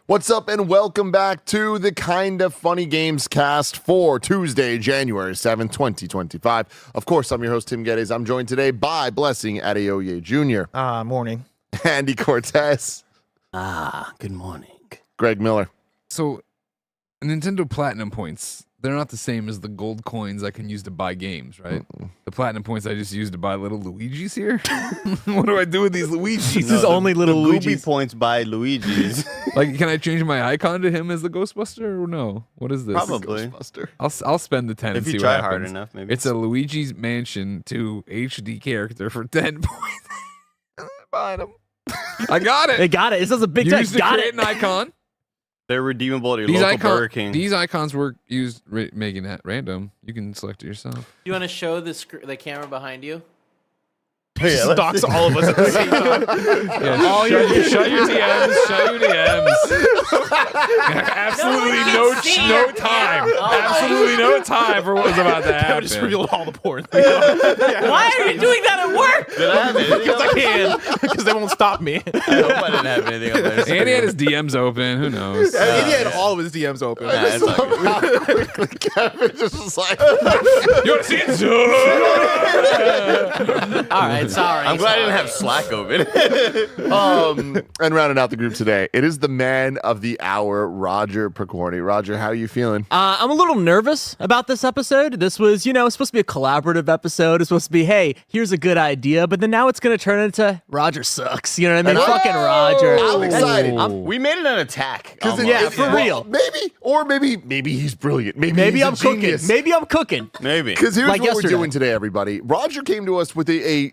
What's up, and welcome back to the Kinda Funny Gamescast for Tuesday, January 7th, 2025. Of course, I'm your host, Tim Geddes. I'm joined today by Blessing Adeoye Jr. Morning. Andy Cortez. Good morning. Greg Miller. So, Nintendo Platinum points, they're not the same as the gold coins I can use to buy games, right? The Platinum points I just use to buy little Luigis here? What do I do with these Luigis? This is only little the Luigi's. Gooby points by Luigi's. Like, can I change my icon to him as the Ghostbuster or no? What is this? Probably. Ghostbuster. I'll spend the 10 If and see you what try happens. hard enough, maybe. It's a Luigi's Mansion 2 HD character for 10 points. Buying them. I got it. They got it. It says a big Use text. to Got create it. an icon. They're redeemable at your local Burger King. These icons were used making that random. You can select it yourself. You want to show the camera behind you? Yeah, Stalks all of us at the same time. Yeah, shut your DMs. Shut your DMs. Absolutely no time. Absolutely no time for what's about to happen. I just revealed all the porn. Why are you doing that at work? Did I have anything Because I can. Because they won't stop me. I hope I didn't have anything on there. Andy had his DMs open. Who knows? he had all of his DMs open. Nah, it's all good. How quickly Kevin just was like, You want to see it? All right, sorry. I'm glad I didn't have Slack open. and rounding out the group today, it is the man of the hour, Roger Percorny. Roger, how are you feeling? I'm a little nervous about this episode. This was, it's supposed to be a collaborative episode. It's supposed to be, hey, here's a good idea. But then now it's going to turn into Roger sucks. You know what I mean? And Fucking Roger. I'm excited. We made it an attack. Yeah, for real. Maybe he's brilliant. Maybe he's I'm a cooking. genius. Maybe I'm cooking. Maybe. Because here's Like what yesterday. we're doing today, everybody. Roger came to us with a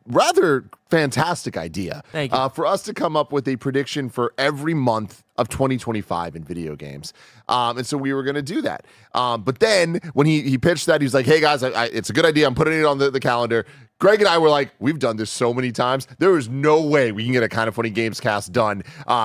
rather fantastic idea. Thank you. For us to come up with a prediction for every month of 2025 in video games. And so we were going to do that. But then when he pitched that, he was like, hey, guys, it's a good idea. I'm putting it on the calendar. Greg and I were like, we've done this so many times. There is no way we can get a Kind of Funny Gamescast done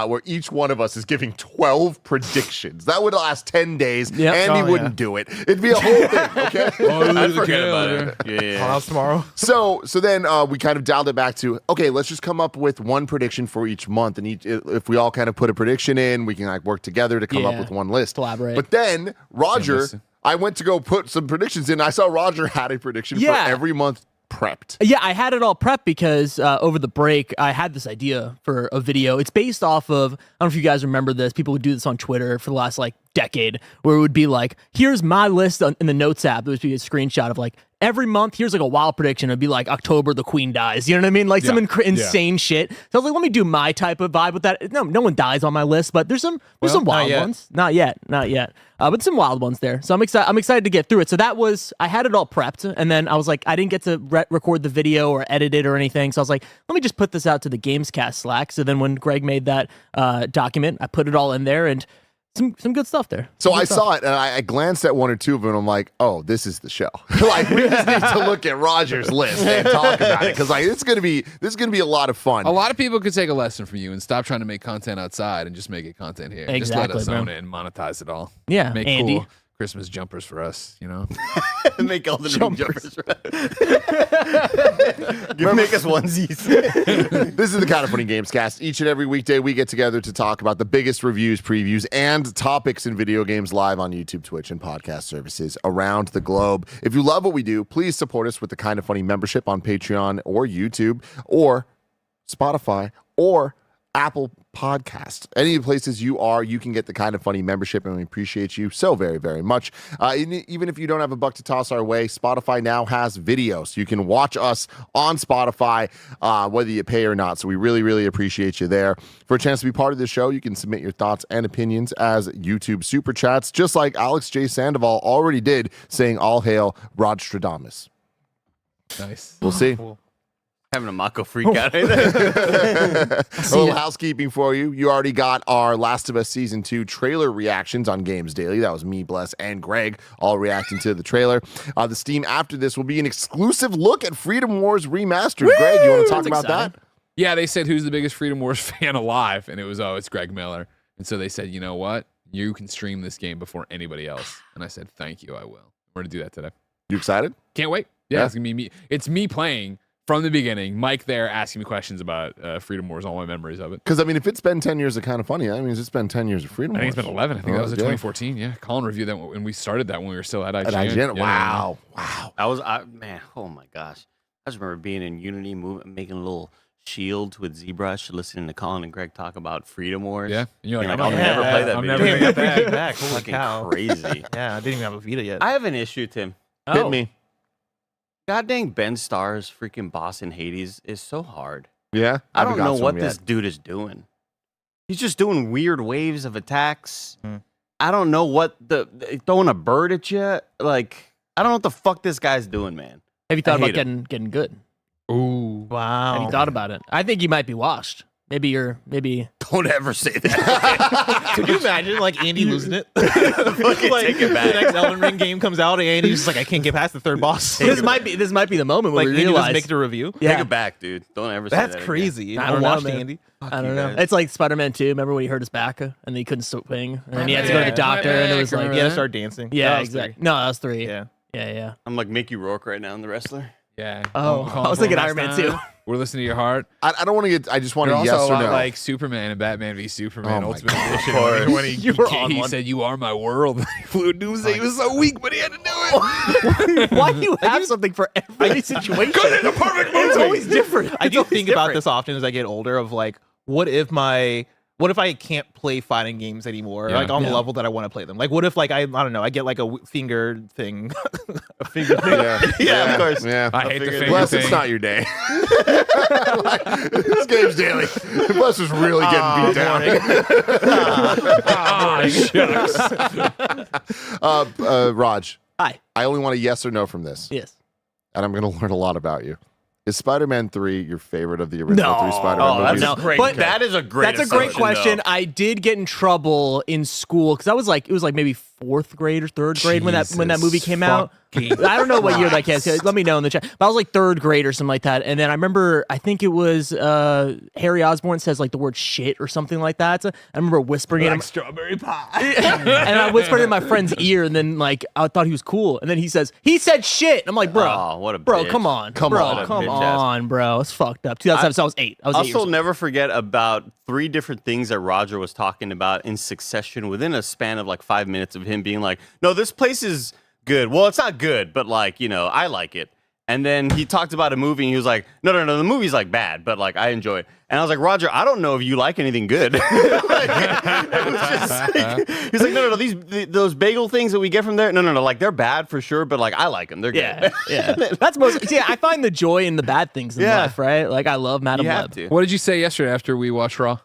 where each one of us is giving 12 predictions. That would last 10 days. Yep. Andy Oh, wouldn't do it. It'd be a whole thing, okay? I forget about it. Yeah. House tomorrow. So then we kind of dialed it back to, okay, let's just come up with one prediction for each month. And if we all kind of put a prediction in, we can like work together to come up Yeah. with one list. Collaborate. But then Roger, listen. I went to go put some predictions in. I saw Roger had a prediction Yeah. for every month prepped. Yeah, I had it all prepped because over the break, I had this idea for a video. It's based off of, I don't know if you guys remember this, people would do this on Twitter for the last decade, where it would be like, here's my list in the notes app. It would be a screenshot of every month, here's a wild prediction. It'd be like October, the queen dies. You know what I mean? Some insane shit. So I was like, let me do my type of vibe with that. No one dies on my list, but there's some wild ones. Not yet. But some wild ones there. So I'm excited to get through it. So I had it all prepped, and then I was like, I didn't get to record the video or edit it or anything. So I was like, let me just put this out to the Gamescast Slack. So then when Greg made that document, I put it all in there, and some good stuff there. So I saw it and I glanced at one or two of them and I'm like, oh, this is the show. We just need to look at Roger's list and talk about it because this is gonna be a lot of fun. A lot of people could take a lesson from you and stop trying to make content outside and just make it content here. Just let Exactly, us bro. own it and monetize it all. Yeah, Make Andy. cool Christmas jumpers for us, Make all the jumpers. Make us onesies. This is the Kind of Funny Gamescast. Each and every weekday, we get together to talk about the biggest reviews, previews, and topics in video games live on YouTube, Twitch, and podcast services around the globe. If you love what we do, please support us with the Kind of Funny membership on Patreon or YouTube or Spotify or Apple Podcast. Any of the places you are, you can get the Kind of Funny membership, and we appreciate you so very, very much. Even if you don't have a buck to toss our way, Spotify now has video, so you can watch us on Spotify, whether you pay or not. So we really, really appreciate you there. For a chance to be part of the show, you can submit your thoughts and opinions as YouTube super chats, just like Alex J. Sandoval already did, saying all hail Rodstradamus. Nice. We'll see. Having a Mako freak out right there. A little housekeeping for you. You already got our Last of Us Season 2 trailer reactions on Games Daily. That was me, Bless, and Greg all reacting to the trailer. The Steam after this will be an exclusive look at Freedom Wars Remastered. Woo! Greg, you want to talk That's about exciting. that? Yeah, they said, who's the biggest Freedom Wars fan alive? And it was, it's Greg Miller. And so they said, you know what? You can stream this game before anybody else. And I said, thank you, I will. We're going to do that today. You excited? Can't wait. Yeah, Yeah. it's going to be me. It's me playing from the beginning, Mike there asking me questions about Freedom Wars, all my memories of it. Because, I mean, if it's been 10 years of Kind of Funny, that means it's been 10 years of Freedom I Wars. think it's been 11. I think that was in yeah. 2014. Yeah, Colin reviewed that when we started that when we were still at IGN. At IGN? Yeah, Wow. Wow. Man, oh my gosh. I just remember being in Unity, making a little shield with ZBrush, listening to Colin and Greg talk about Freedom Wars. Yeah, and you're like, I'll never play that I'm video. never Damn, gonna got get the back. feedback. Holy Fucking cow. crazy. Yeah, I didn't even have a Vita yet. I have an issue, Tim. Hit me. God dang, Ben Starr's freaking boss in Hades is so hard. Yeah? I don't haven't know got to what him this yet. dude is doing. He's just doing weird waves of attacks. Hmm. I don't know what throwing a bird at you. Like, I don't know what the fuck this guy's doing, man. Have you thought I about hate getting good? Ooh. Wow. Have you thought about it? I think you might be washed. Maybe Don't ever say that. Could you imagine like Andy losing it? Like, take it back. The next Elden Ring game comes out and Andy's just like, I can't get past the third boss. this might be the moment where like we Andy realize. doesn't make the review. Yeah. Take it back, dude. Don't ever say That's that crazy. I don't know, watched man. Andy. I don't you know. guys. It's like Spider-Man 2. Remember when he hurt his back and then he couldn't stop playing, and then he had to go to the back, doctor, my and it was back, like, He had to start dancing. yeah, That was exactly. three. No, that was 3. Yeah. Yeah. I'm like Mickey Rourke right now in The Wrestler. Yeah. Oh, Colin I was thinking Farrell Iron Man last 2. time. We're listening to your heart. I don't want to get. I just want You're a also yes a or lot no. like Superman and Batman v Superman Oh my Ultimate God. Edition. Of course. When he, You were on he one. said, "You are my world." He flew Doomsday. He was so weak, but he had to do it. Why do you have something for every situation? the perfect It's always different. I It's do always think about different. this often as I get older of like, what if I can't play fighting games anymore? Yeah. Like on the Yeah. level that I want to play them. Like what if like I don't know, I get like a finger thing. A finger thing. Yeah, of course. Yeah. I hate the finger Bless, thing. it's not your day. This game's daily. Bless is really getting beat down. Raj, Hi. I only want a yes or no from this, Yes. and I'm going to learn a lot about you. Is Spider-Man 3 your favorite of the original No. 3 Spider-Man Oh, that's movies? No, a great. but that is a great. That's a great assumption, question. though. I did get in trouble in school because it was like maybe 4th grade or 3rd grade when that movie came out. I don't know what year that came out. Let me know in the chat. But I was like 3rd grade or something like that. And then I remember, I think it was Harry Osborn says like the word shit or something like that. So I remember whispering it. strawberry pie. And I whispered in my friend's ear, and then like I thought he was cool. And then he says, he said shit. I'm like, bro, Oh, what a bro, bitch. come on. Come bro, on. come Bitch ass. on, bro. It's fucked up. 2007, so I was 8. I was 8 years Also, old. never forget about 3 different things that Roger was talking about in succession within a span of like 5 minutes of him being like, no, this place is good. Well, it's not good, but like, I like it. And then he talked about a movie and he was like, no, the movie's like bad, but like I enjoy it. And I was like, Roger, I don't know if you like anything good. Like, it was just like- he's like, no, those bagel things that we get from there, no, like they're bad for sure, but like I like them. They're good. Yeah. That's most. See, I find the joy in the bad things in Yeah. life, right? Like I love Madam You have Web. to. What did you say yesterday after we watched Raw?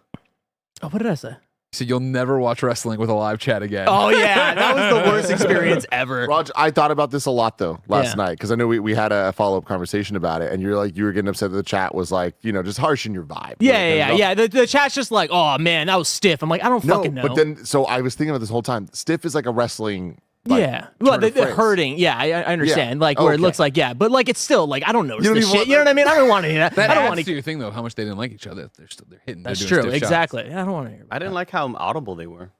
Oh, what did I say? You said you'll never watch wrestling with a live chat again. Oh yeah, that was the worst experience ever. Raj, I thought about this a lot though last Yeah. night because I know we had a follow-up conversation about it, and you were getting upset that the chat was like, just harsh in your vibe. Yeah. The chat's just like, oh man, that was stiff. I'm like, I don't No, fucking know. but then so I was thinking about this whole time. Stiff is like a wrestling. Like, yeah, well, turn the of phrase. hurting. Yeah, I understand. Like where it Okay. looks like, yeah, but like it's still like I don't know You don't the even shit. want You know what I mean? I don't want to hear that. That I don't adds want to to. your thing though. How much they didn't like each other. They're hitting. That's they're true. doing stiff shots. Exactly. I don't want to hear. I didn't like how audible they were.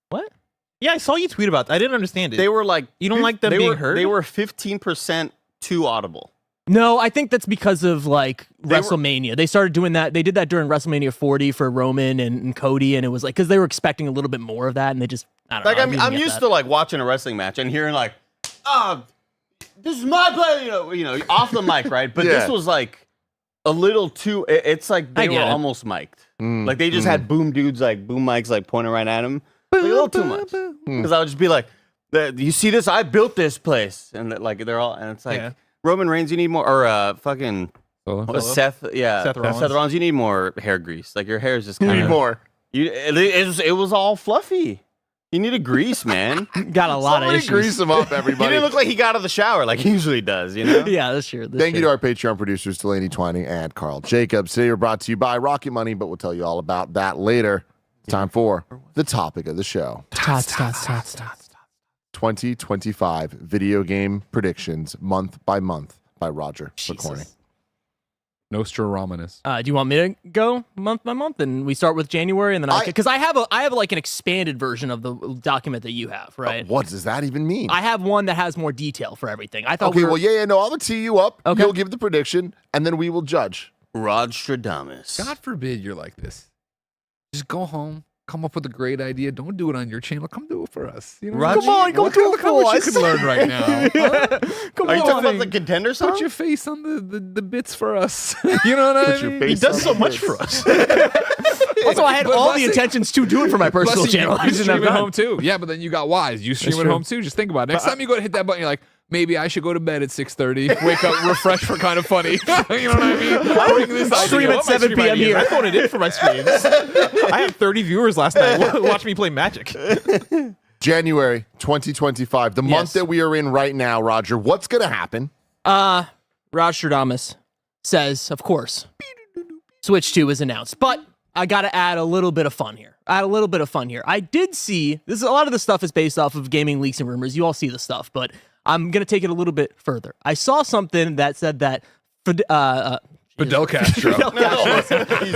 What? Yeah, I saw you tweet about that. I didn't understand it. They were like, You don't like them they being were, heard? They were 15% too audible. No, I think that's because of like They were- WrestleMania. They started doing that. They did that during WrestleMania 40 for Roman and Cody, and it was like because they were expecting a little bit more of that, and they just I don't Like know. I'm used to like watching a wrestling match and hearing like, this is my play, off the mic, right? But Yeah. this was like a litlittle too. It's like I they were get it. almost mic'd. Like they just had boom dudes like boom mics like pointing right at him. Like, a little too much. Because I would just be like, you see this? I built this place, and like they're all, and it's like Yeah. Roman Reigns, you need more, or fucking Solo? Seth, Seth Rollins. you need more hair grease. Like your hair is just You kind need of more. It was all fluffy. You need a grease, man. got a lot of Somebody issues. grease them up, He everybody. didn't look like he got out of the shower like he usually does, you know? Yeah, that's true. Thank you to our Patreon producers, Delaney Twining and Carl Jacobs. Today we're brought to you by Rocket Money, but we'll tell you all about that later. It's time for the topic of the show. 2025 video game predictions month by month by Roger McCorney. Nostradamus. Do you want me to go month by month, and we start with January, and then because I have like an expanded version of the document that you have, right? What does that even mean? I have one that has more detail for everything. I thought. Okay, well, yeah, no, I'm gonna tee you up. Okay. You'll give the prediction, and then we will judge. Rodstradamus. God forbid you're like this. Just go home, come up with a great idea. Don't do it on your channel. Come do it for us. You know, Roger, Come on, go do it for what us. you can learn right now. Huh? Come Are you on. talking about the contender song? Put your face on the bits for us. You know what I mean? He does so much for us. Also, I had But all the blessing- intentions to do it for my personal Blessing, channel. I You just stream never at done. home too. Yeah, but then you got wise. You stream That's at true. home too. Just think about it. Next time you go to hit that button, you're like, maybe I should go to bed at 6:30. Wake up, refresh for kind of funny. You know what I mean? Bring this I'll Stream do at all my 7 stream p.m. ideas. here. I phoned it in for my streams. I had 30 viewers last night. Watch me play Magic. January 2025, the month Yes. that we are in right now, Roger. What's gonna happen? Rodstradamus says, of course, Switch 2 is announced, but I got to add a little bit of fun here. I did see this. A lot of the stuff is based off of gaming leaks and rumors. You all see the stuff, but I'm gonna take it a little bit further. I saw something that said that Fidel Castro.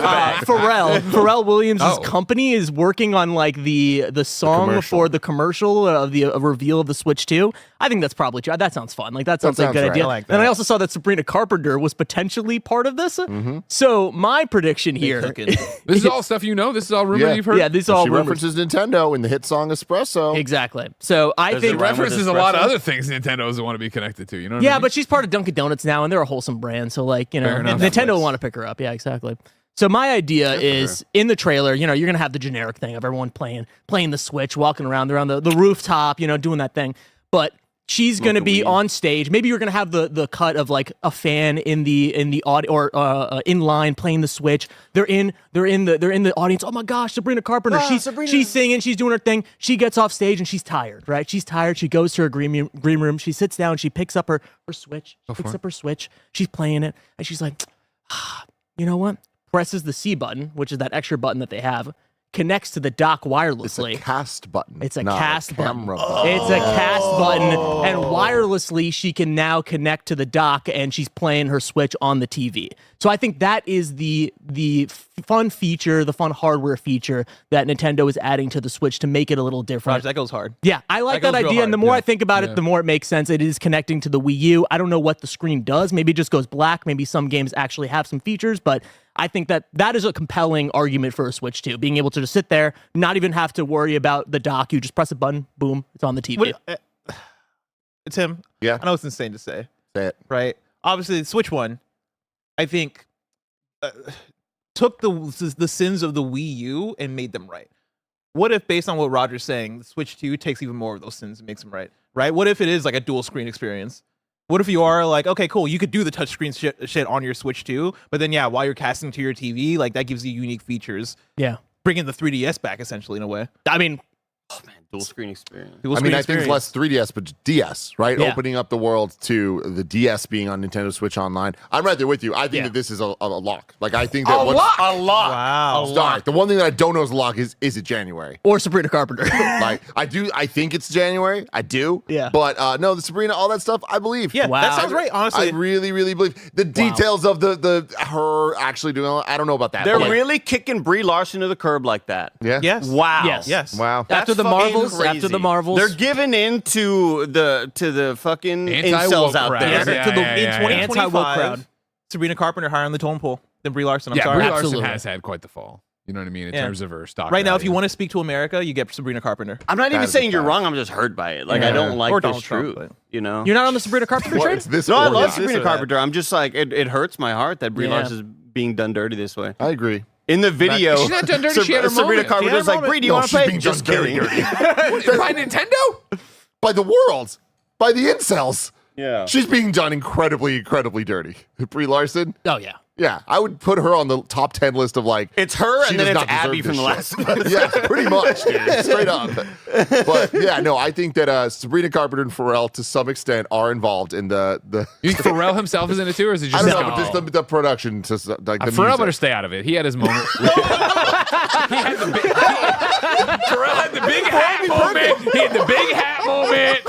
Pharrell Williams' Oh. company is working on like the song commercial. for the commercial of the reveal of the Switch 2. I think that's probably true. That sounds fun. Like that sounds like a sounds good right. idea. I like And I that. also saw that Sabrina Carpenter was potentially part of this. So my prediction here. cooking. This is all stuff you know. This is all rumor Yeah. you've heard. Yeah, these are all She rumors. references Nintendo in the hit song Espresso. Exactly. So I Does think it rhyme with references a lot of espresso? other things Nintendo doesn't want to be connected to. You know what I yeah, mean? but she's part of Dunkin' Donuts now, and they're a wholesome brand. So like Fair enough. Nintendo will Netflix. want to pick her up. Yeah, exactly. So my idea is in the trailer, you're gonna have the generic thing of everyone playing the Switch, walking around, they're on the rooftop, doing that thing. But she's gonna be weed. on stage. Maybe you're gonna have the cut of like a fan in the audio or in line playing the Switch. They're in the audience. Oh my gosh, Sabrina Carpenter. She's singing, she's doing her thing. She gets off stage and she's tired, right? She's tired. She goes to her green room. She sits down. She picks up her Switch. She's playing it, and she's like, you know what? Presses the C button, which is that extra button that they have, connects to the dock It's a wirelessly. cast button. It's a not cast button. camera button. It's a cast button, and wirelessly she can now connect to the dock, and she's playing her Switch on the TV. So I think that is the fun feature, the fun hardware feature that Nintendo is adding to the Switch to make it a little different. Raj, that goes hard. Yeah, I like That that goes real idea, and the hard. more I think about it, the more it makes sense. It is connecting to the Wii U. I don't know what the screen does. Maybe it just goes black. Maybe some games actually have some features, but I think that is a compelling argument for a Switch 2. Being able to just sit there, not even have to worry about the dock. You just press a button, boom, it's on the TV. Tim, Yeah. I know it's insane to say, Say it. right? Obviously, the Switch one, I think, took the sins of the Wii U and made them right. What if, based on what Roger's saying, the Switch 2 takes even more of those sins and makes them right? Right? What if it is like a dual screen experience? What if you are like, okay, cool, you could do the touchscreen shit on your Switch 2, but then, yeah, while you're casting to your TV, like, that gives you unique features. Yeah. Bringing the 3DS back, essentially, in a way. I mean, Oh man, dual screen experience. Dual I mean, screen I think it's less 3DS, but DS, right? Yeah. Opening up the world to the DS being on Nintendo Switch Online. I'm right there with you. I think that this is a lock. Like, I think that A lot. Wow. Sorry, the one thing that I don't know is a lock is it January? or Sabrina Carpenter. Like, I think it's January. I do. Yeah. But no, the Sabrina, all that stuff, I believe. Yeah, Wow. that sounds right, honestly. I really, really believe the details of the her actually doing all, I don't know about that. They're but, like, really kicking Brie Larson to the curb like that. yeah. Yes. Wow. Yes. Yes. Wow. After the fucking Marvels, crazy. They're giving in to the fucking Anti-woke incels out crowd. there. Yes, Yeah, to the, yeah, in yeah, yeah. 2025, Anti-woke crowd. Sabrina Carpenter higher on the totem pole than Brie Larson. I'm Yeah, sorry. Brie Larson Absolutely. has had quite the fall. You know what I mean in Yeah. terms of her stock. Right now, if you value. want to speak to America, you get Sabrina Carpenter. I'm not That even is a saying you're fact. wrong. I'm just hurt by it. Like Yeah. I don't like Or this Donald Trump, truth. but- You know. You're not on the Sabrina Carpenter Well, train? it's this No, I or love that. Sabrina This or that. Carpenter. I'm just like it hurts my heart that Brie Yeah. Larson is being done dirty this way. I agree. In the video, She's not done dirty, she had her Sabrina moment. Carpenter's She had her like, Brie, do you No, want to she's play? being Just done dirty, kidding. by Nintendo? By the world. By the incels. Yeah. She's being done incredibly, incredibly dirty. Brie Larson. Oh, yeah. Yeah, I would put her on the top 10 list of like. It's her, she and then does it's not deserve Abby from this The Last shit. of Us. Yeah, pretty much, dude. Straight up. But yeah, no, I think that Sabrina Carpenter and Pharrell to some extent are involved in the. You think Pharrell himself is in it too, or is it I just don't know, but just the production to like the Pharrell music. better stay out of it. He had his moment. Pharrell had the big hat moment. He had the big hat moment.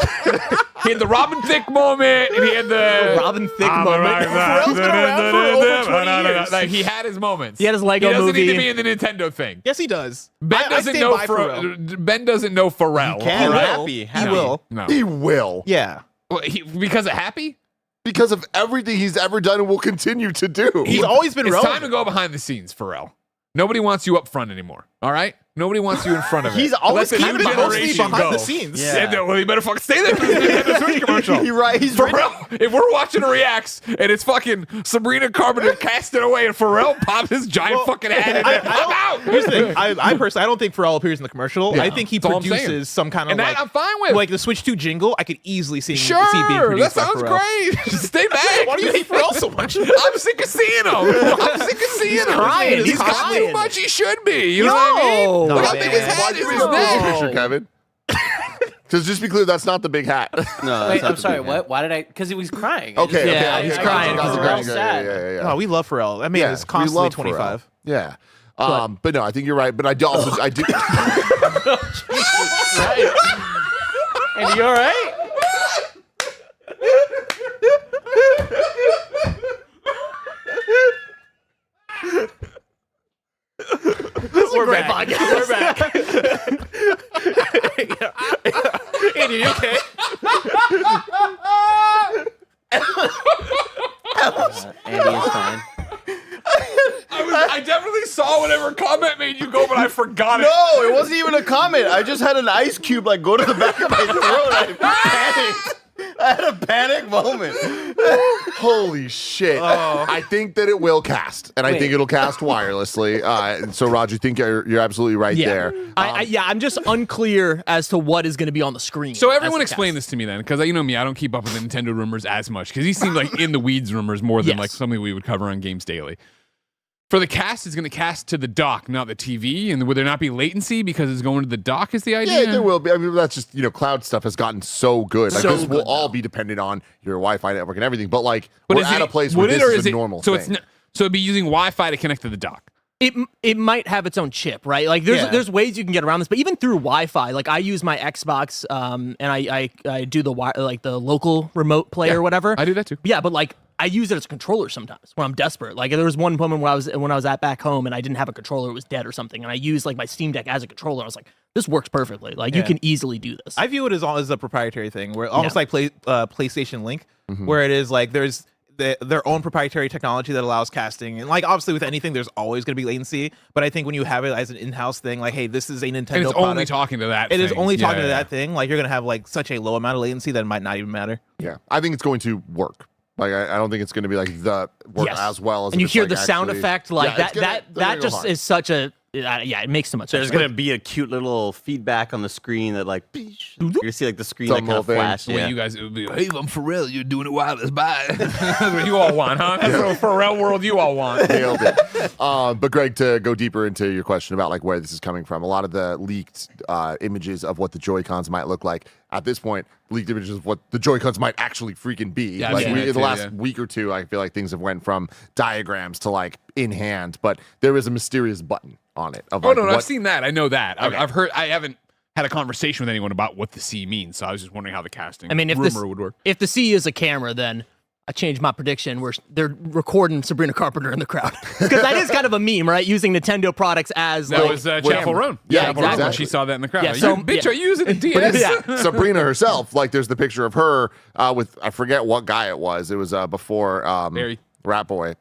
He He had the Robin Thicke moment, and he had the Robin Thicke moment. Pharrell's been around for over 20 years. Like, he had his moments. He had his Lego He doesn't movie. need to be in the Nintendo thing. Yes, he does. Ben I doesn't stand know by Pharrell. Ben doesn't know Pharrell. He can. all right? Happy. He will. No. He will. Yeah. Well, because of Happy? Because of everything he's ever done and will continue to do. He's always been It's relevant. time to go behind the scenes, Pharrell. Nobody wants you up front anymore. All right? Nobody wants you in front of it. He's always Let the kind new of mostly generation behind go. the scenes. Yeah. Well, you better fucking stay there for the Nintendo Switch commercial. You're right. He's Pharrell, if we're watching a reacts and it's fucking Sabrina Carpenter casting away and Pharrell pops his giant fucking head in there, I'm out. Here's the thing. I personally, I don't think Pharrell appears in the commercial. Yeah. I think he That's all I'm saying. produces some kind of And that like, I'm fine with. like the Switch 2 jingle. I could easily see being Sure, that produced by sounds Pharrell. great. Just stay back. Why do you hate Pharrell so much? I'm sick of seeing him. I'm sick of seeing him. crying. He's got crying. too much. He should be. You know what I mean? No. Look how big his man. head is. Why His do you neck. picture, Kevin? Because just be clear, that's not the big hat. No, that's Wait, not I'm the sorry. big What? Why did I? Because he was crying. I Okay, just- Yeah, okay, he's okay, crying gotcha, because gotcha, Pharrell's gotcha, sad. yeah. No, we love Pharrell. I mean, it's we constantly love 25. Pharrell. Yeah. But no, I think you're right. But I do also, I do. And you all right? We're back. We're back. Andy, you okay? Andy is fine. I definitely saw whatever comment made you go, but I forgot it. No, it wasn't even a comment. I just had an ice cube like go to the back of my throat. I panicked. I had a panic moment. Holy shit. I think that it will cast, and I think Wait. it'll cast wirelessly. And so, Roger, I think you're absolutely right there. I'm just unclear as to what is going to be on the screen. So as everyone the explain cast. this to me then, because you know me, I don't keep up with the Nintendo rumors as much, because he seemed like in the weeds rumors more than Yes. like something we would cover on Games Daily. For the cast, it's going to cast to the dock, not the TV, and would there not be latency because it's going to the dock? Is the idea? Yeah, there will be. I mean, that's just, cloud stuff has gotten so good. Like, So this will good all now. be dependent on your Wi-Fi network and everything. But, like, But we're is at it- a place would where it, this or is a it- normal so thing. So it'd be using Wi-Fi to connect to the dock. It might have its own chip, right? Like there's ways you can get around this, but even through Wi-Fi, like I use my Xbox, and I do the the local remote play or whatever. I do that too. Yeah, but like I use it as a controller sometimes when I'm desperate. Like there was one moment when I was at back home and I didn't have a controller, it was dead or something, and I used like my Steam Deck as a controller. I was like, this works perfectly. Like you Yeah. can easily do this. I view it as a proprietary thing, where almost Yeah. like PlayStation Link, where it is like there's their own proprietary technology that allows casting, and like obviously with anything, there's always going to be latency. But I think when you have it as an in-house thing, like hey, this is a Nintendo And it's product, only talking to that. it is thing. only Yeah, talking to yeah. that thing. Like you're going to have like such a low amount of latency that it might not even matter. Yeah, I think it's going to work. Like, I don't think it's going to be like the work Yes. as well as. and if you it's, hear like, the sound actually- effect like Yeah, it's that. gonna- they're gonna That go just hard. is such a yeah. It makes so much There's sense. gonna be a cute little feedback on the screen that like you're gonna see like the screen Some like kind of little thing. flash. When Yeah. you guys it would be, hey, I'm Pharrell, you're doing it wireless. Bye. That's what you all want, huh? That's the Pharrell world you all want. Nailed it. But Greg, to go deeper into your question about like where this is coming from, a lot of the leaked images of what the Joy-Cons might look like at this point, leaked images of what the Joy-Cons might actually freaking be. Yeah, I've like seen that in the too, last yeah. week or two, I feel like things have went from diagrams to like in hand, but there is a mysterious button on it. Of, Oh like, no, what, I've seen that. I know that. Okay. I've heard. I haven't had a conversation with anyone about what the C means, so I was just wondering how the casting. I mean, if rumor would work. if the C is a camera, then I changed my prediction where they're recording Sabrina Carpenter in the crowd because that is kind of a meme, right? Using Nintendo products as That like was camera. Chapel Roan. Yeah, Chapel Roan, when exactly. she saw that in the crowd. Yeah, Like, so- you bitch, yeah. are you using a But DS? even Sabrina herself, like there's the picture of her with I forget what guy it was. It was before Barry. Rat Boy,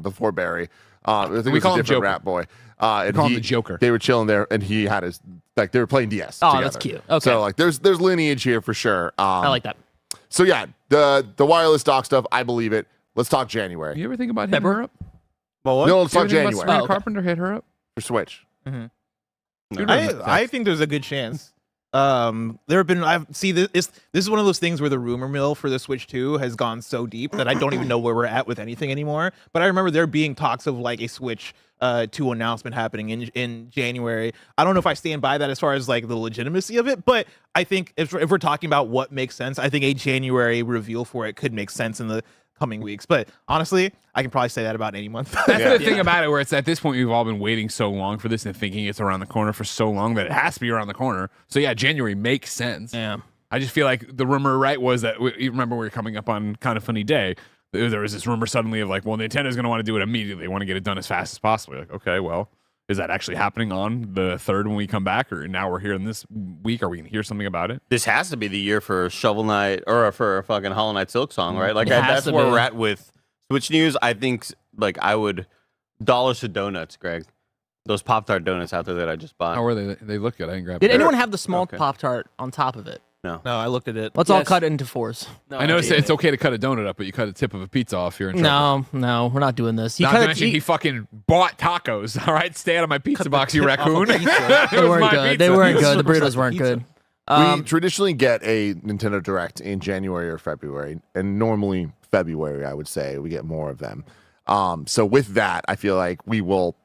before Barry. I think it We was call a him different Joker. Rat Boy. And call him the Joker. They were chilling there, and he had his like they were playing DS. Oh, together. that's cute. Okay. So like there's lineage here for sure. I like that. So yeah, the wireless dock stuff, I believe it. Let's talk January. You ever think about hitting Pepper? her up? Well, what? No, let's You talk ever think about January Sabrina Oh, okay. Carpenter hit her up? for Switch. I think there's a good chance. There have been this is one of those things where the rumor mill for the Switch 2 has gone so deep that I don't even know where we're at with anything anymore. But I remember there being talks of like a Switch 2 announcement happening in January. I don't know if I stand by that as far as like the legitimacy of it, but I think if we're talking about what makes sense, I think a January reveal for it could make sense in the coming weeks. But honestly, I can probably say that about any month. That's the thing about it, where it's at this point we've all been waiting so long for this and thinking it's around the corner for so long that it has to be around the corner. So yeah, January makes sense. Yeah. I just feel like the rumor, right, was that you remember we were coming up on Kind of Funny Day. There was this rumor suddenly of like, well, Nintendo's going to want to do it immediately. They want to get it done as fast as possible. Like, okay, well, is that actually happening on the 3rd when we come back, or now we're here in this week? Are we going to hear something about it? This has to be the year for Shovel Knight or for fucking Hollow Knight Silk Song, right? Like It has that's to where be. we're at with Switch news. I think like I would dollars to donuts, Greg. Those Pop-Tart donuts out there that I just bought. How were they? They look good. I didn't grab Did it. anyone have the small Okay. Pop-Tart on top of it? No. No, I looked at it. Let's all Yes. cut it into 4s. No, I noticed that didn't. it's okay to cut a donut up, but you cut a tip of a pizza off, you're in trouble. No, we're not doing this. Not to cut mention, he fucking bought tacos. All right, stay out of my pizza the box, you tip off a raccoon. pizza. They It was weren't my good. They pizza. weren't good. The Super burritos size weren't pizza. good. We traditionally get a Nintendo Direct in January or February, and normally February, I would say, we get more of them. So with that, I feel like we will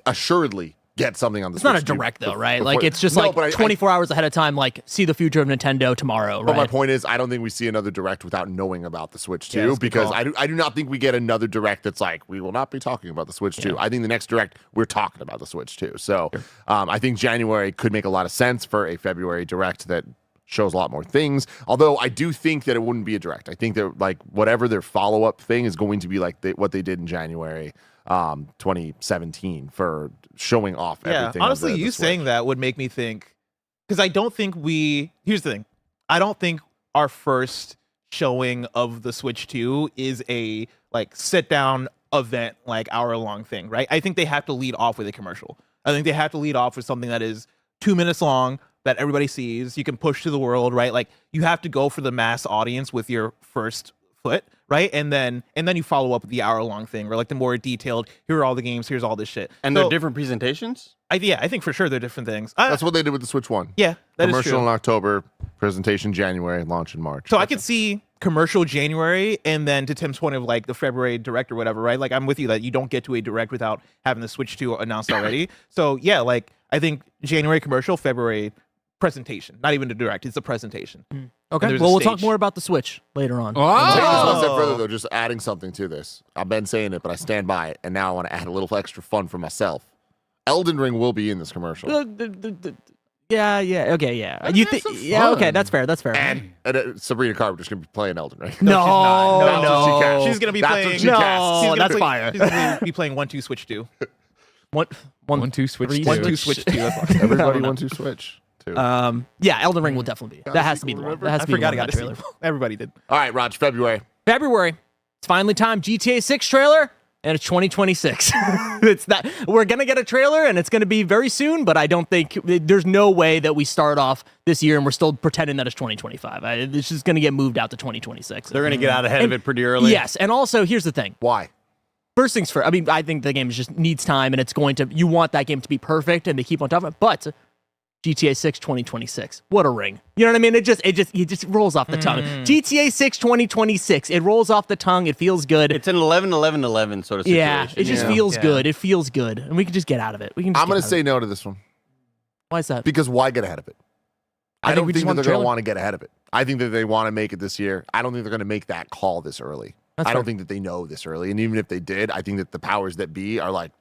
assuredly get something on the It's not a Switch too direct though, bef- right? before- Like it's just No, like but I- 24 hours ahead of time. Like see the future of Nintendo tomorrow, But my right? point is, I don't think we see another Direct without knowing about the Switch Yeah, 2, that's a good because call. I do not think we get another Direct that's like, we will not be talking about the Switch 2. I think the next Direct, we're talking about the Switch 2. So I think January could make a lot of sense for a February Direct that shows a lot more things. Although I do think that it wouldn't be a Direct. I think that like whatever their follow-up thing is going to be like what they did in January 2017 for showing off everything. of honestly, the you Switch. saying that would make me think, because I don't think here's the thing, I don't think our first showing of the Switch 2 is a like sit down event, like hour-long thing, right? I think they have to lead off with a commercial. I think they have to lead off with something that is 2 minutes long that everybody sees, you can push to the world, right? Like you have to go for the mass audience with your first foot, right? And then you follow up with the hour-long thing, or like the more detailed, here are all the games, here's all this shit. And So, they're different presentations? I think for sure they're different things. That's what they did with the Switch 1. Yeah, that is Commercial true. in October, presentation January, launch in March. So I could see commercial January, and then to Tim's point of like the February Direct or whatever, right? Like I'm with you that you don't get to a Direct without having the Switch 2 announced already. So yeah, like I think January commercial, February presentation. Not even a Direct, it's a presentation. Okay. there's a Well, we'll talk stage. more about the Switch later on. Take this one step Oh. further, though, just adding something to this. I've been saying it, but I stand by it, and now I want to add a little extra fun for myself. Elden Ring will be in this commercial. Yeah. Okay. Yeah. That'd You be think? some Yeah. Okay. fun. That's fair. That's fair. And Sabrina Carpenter's going to be playing Elden Ring. no, she's not. No, that's what she cast. She's gonna be That's playing. what she No. cast. She's gonna that's play- fire. She's gonna be playing 1-2 Switch 2. One, two, switch, three, two. 1-2 Switch 2. That's fine. Everybody wants to switch, too. Yeah. Elden Ring will definitely be. That has to be the one. That has I to be the forgot one I got in to that see. trailer. Everybody did. All right, Raj, February. February. It's finally time. GTA 6 trailer, and it's 2026. It's that we're gonna get a trailer, and it's gonna be very soon. But I don't think there's no way that we start off this year and we're still pretending that it's 2025. It's just gonna get moved out to 2026. They're going to get out ahead of And- it pretty early. Yes, and also here's the thing. Why? First things first. I mean, I think the game just needs time, and it's going to. You want that game to be perfect, and they keep on top of it. But GTA 6 2026. What a ring. You know what I mean? It just rolls off the tongue. GTA 6 2026. It rolls off the tongue. It feels good. It's an 11-11-11 sort of situation. Yeah, it just feels Yeah. good. It feels good, and we can just get out of it. We can. Just I'm going get to out say of it. no to this one Why is that? because why get ahead of it? I think don't we think just that want they're the going to trailer. want to get ahead of it. I think that they want to make it this year. I don't think they're going to make that call this early. That's I don't fair. think that they know this early. And even if they did, I think that the powers that be are like,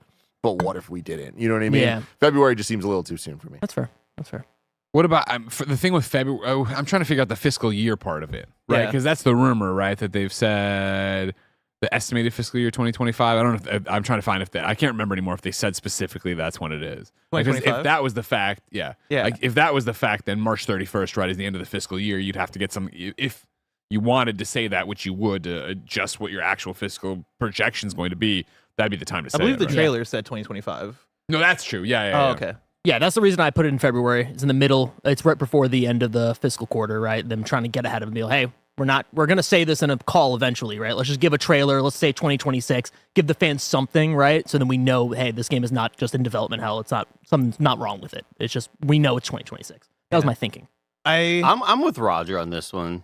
but what if we didn't? You know what I mean? Yeah. February just seems a little too soon for me. That's fair. That's fair. What about for the thing with February? Oh, I'm trying to figure out the fiscal year part of it, right? Yeah. Because that's the rumor, right? That they've said the estimated fiscal year 2025. I don't know. I'm trying to find if I can't remember anymore if they said specifically that's when it is. Because if 2025? that was the fact, Yeah. Like if that was the fact, then March 31st, right, is the end of the fiscal year. You'd have to get some if you wanted to say that, which you would to adjust what your actual fiscal projection is going to be. That'd be the time to say. I believe it, the right? trailer said 2025. No, that's true. Yeah. Oh, yeah. okay. Yeah, that's the reason I put it in February. It's in the middle. It's right before the end of the fiscal quarter, right? Them trying to get ahead of the deal. Hey, we're gonna say this in a call eventually, right? Let's just give a trailer. Let's say 2026. Give the fans something, right? So then we know, hey, this game is not just in development hell. It's not something's not wrong with it. It's just we know it's 2026. That was my thinking. I'm with Roger on this one.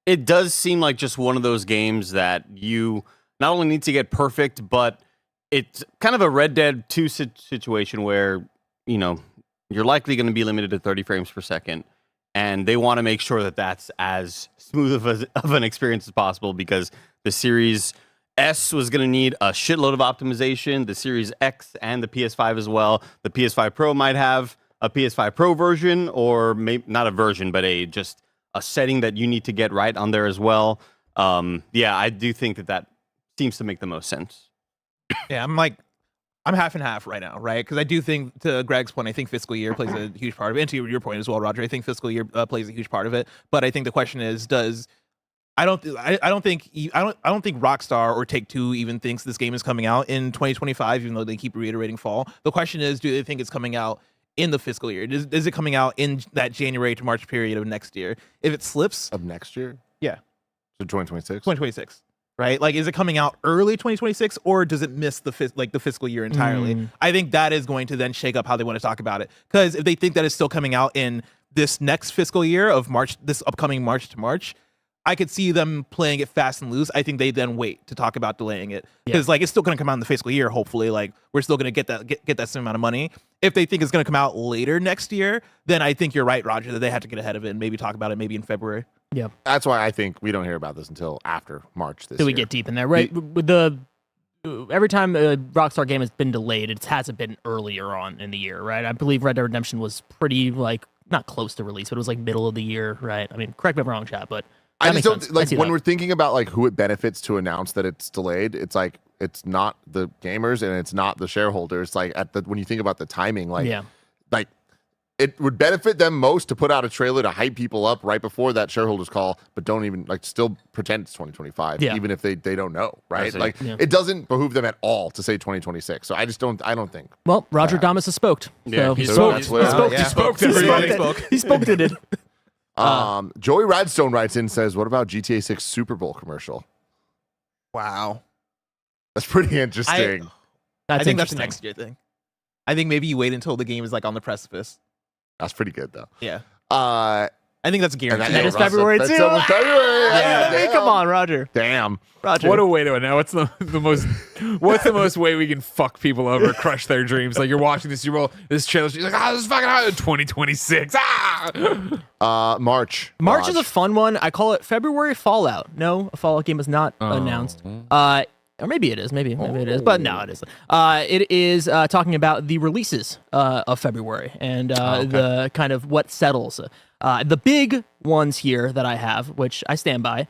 It does seem like just one of those games that you not only need to get perfect, but it's kind of a Red Dead 2 situation where, you know, you're likely going to be limited to 30 frames per second. And they want to make sure that that's as smooth of an experience as possible because the Series S was going to need a shitload of optimization. The Series X and the PS5 as well. The PS5 Pro might have a PS5 Pro version, or maybe not a version, but just a setting that you need to get right on there as well. Yeah, I do think that seems to make the most sense. Yeah, I'm half and half right now, right? Because I do think, to Greg's point, I think fiscal year plays a huge part of it. And to your point as well, Roger, I think fiscal year plays a huge part of it. But I think the question is, I don't think Rockstar or Take-Two even thinks this game is coming out in 2025, even though they keep reiterating fall. The question is, do they think it's coming out in the fiscal year? Is it coming out in that January to March period of next year? If it slips, Of next year? yeah, So 2026? 2026. Right? Like, is it coming out early 2026, or does it miss the fiscal year entirely? I think that is going to then shake up how they want to talk about it. Because if they think that it's still coming out in this next fiscal year of March, this upcoming March to March, I could see them playing it fast and loose. I think they then wait to talk about delaying it, because like, it's still going to come out in the fiscal year. Hopefully, like, we're still going to get that same amount of money. If they think it's going to come out later next year, then I think you're right, Roger, that they have to get ahead of it and maybe talk about it maybe in February. Yeah. That's why I think we don't hear about this until after March this So year. we get deep in there, right? With every time a Rockstar game has been delayed, it hasn't been earlier on in the year, right? I believe Red Dead Redemption was pretty, like, not close to release, but it was like middle of the year, right? I mean, correct me if I'm wrong, chat, but I just don't sense. like I see when that. we're thinking about like who it benefits to announce that it's delayed. It's like it's not the gamers and it's not the shareholders. Like when you think about the timing, like it would benefit them most to put out a trailer to hype people up right before that shareholders call, but don't even like still pretend it's 2025, even if they don't know, right? Like it doesn't behoove them at all to say 2026. So I don't think. Well, Roger Damas has spoke. So he he spoke. spoke. He spoke He to spoke. everybody. He spoke to it. Joey Radstone writes in, says, "What about GTA 6 Super Bowl commercial?" Wow. That's pretty interesting. I think that's a next year thing. I think maybe you wait until the game is like on the precipice. That's pretty good though. Yeah. I I think that's a guarantee. That is February too. That's almost February. I mean, come on, Roger. Damn. Roger. What a way to know. What's the most way we can fuck people over, crush their dreams? Like, you're watching this Super Bowl, this trailer, she's like, this is fucking hot. 2026. March. March is a fun one. I call it February Fallout. No, a Fallout game is not announced. Or maybe it is. Maybe it is. But no, it isn't. It is talking about the releases of February and the kind of what settles. The big ones here that I have, which I stand by,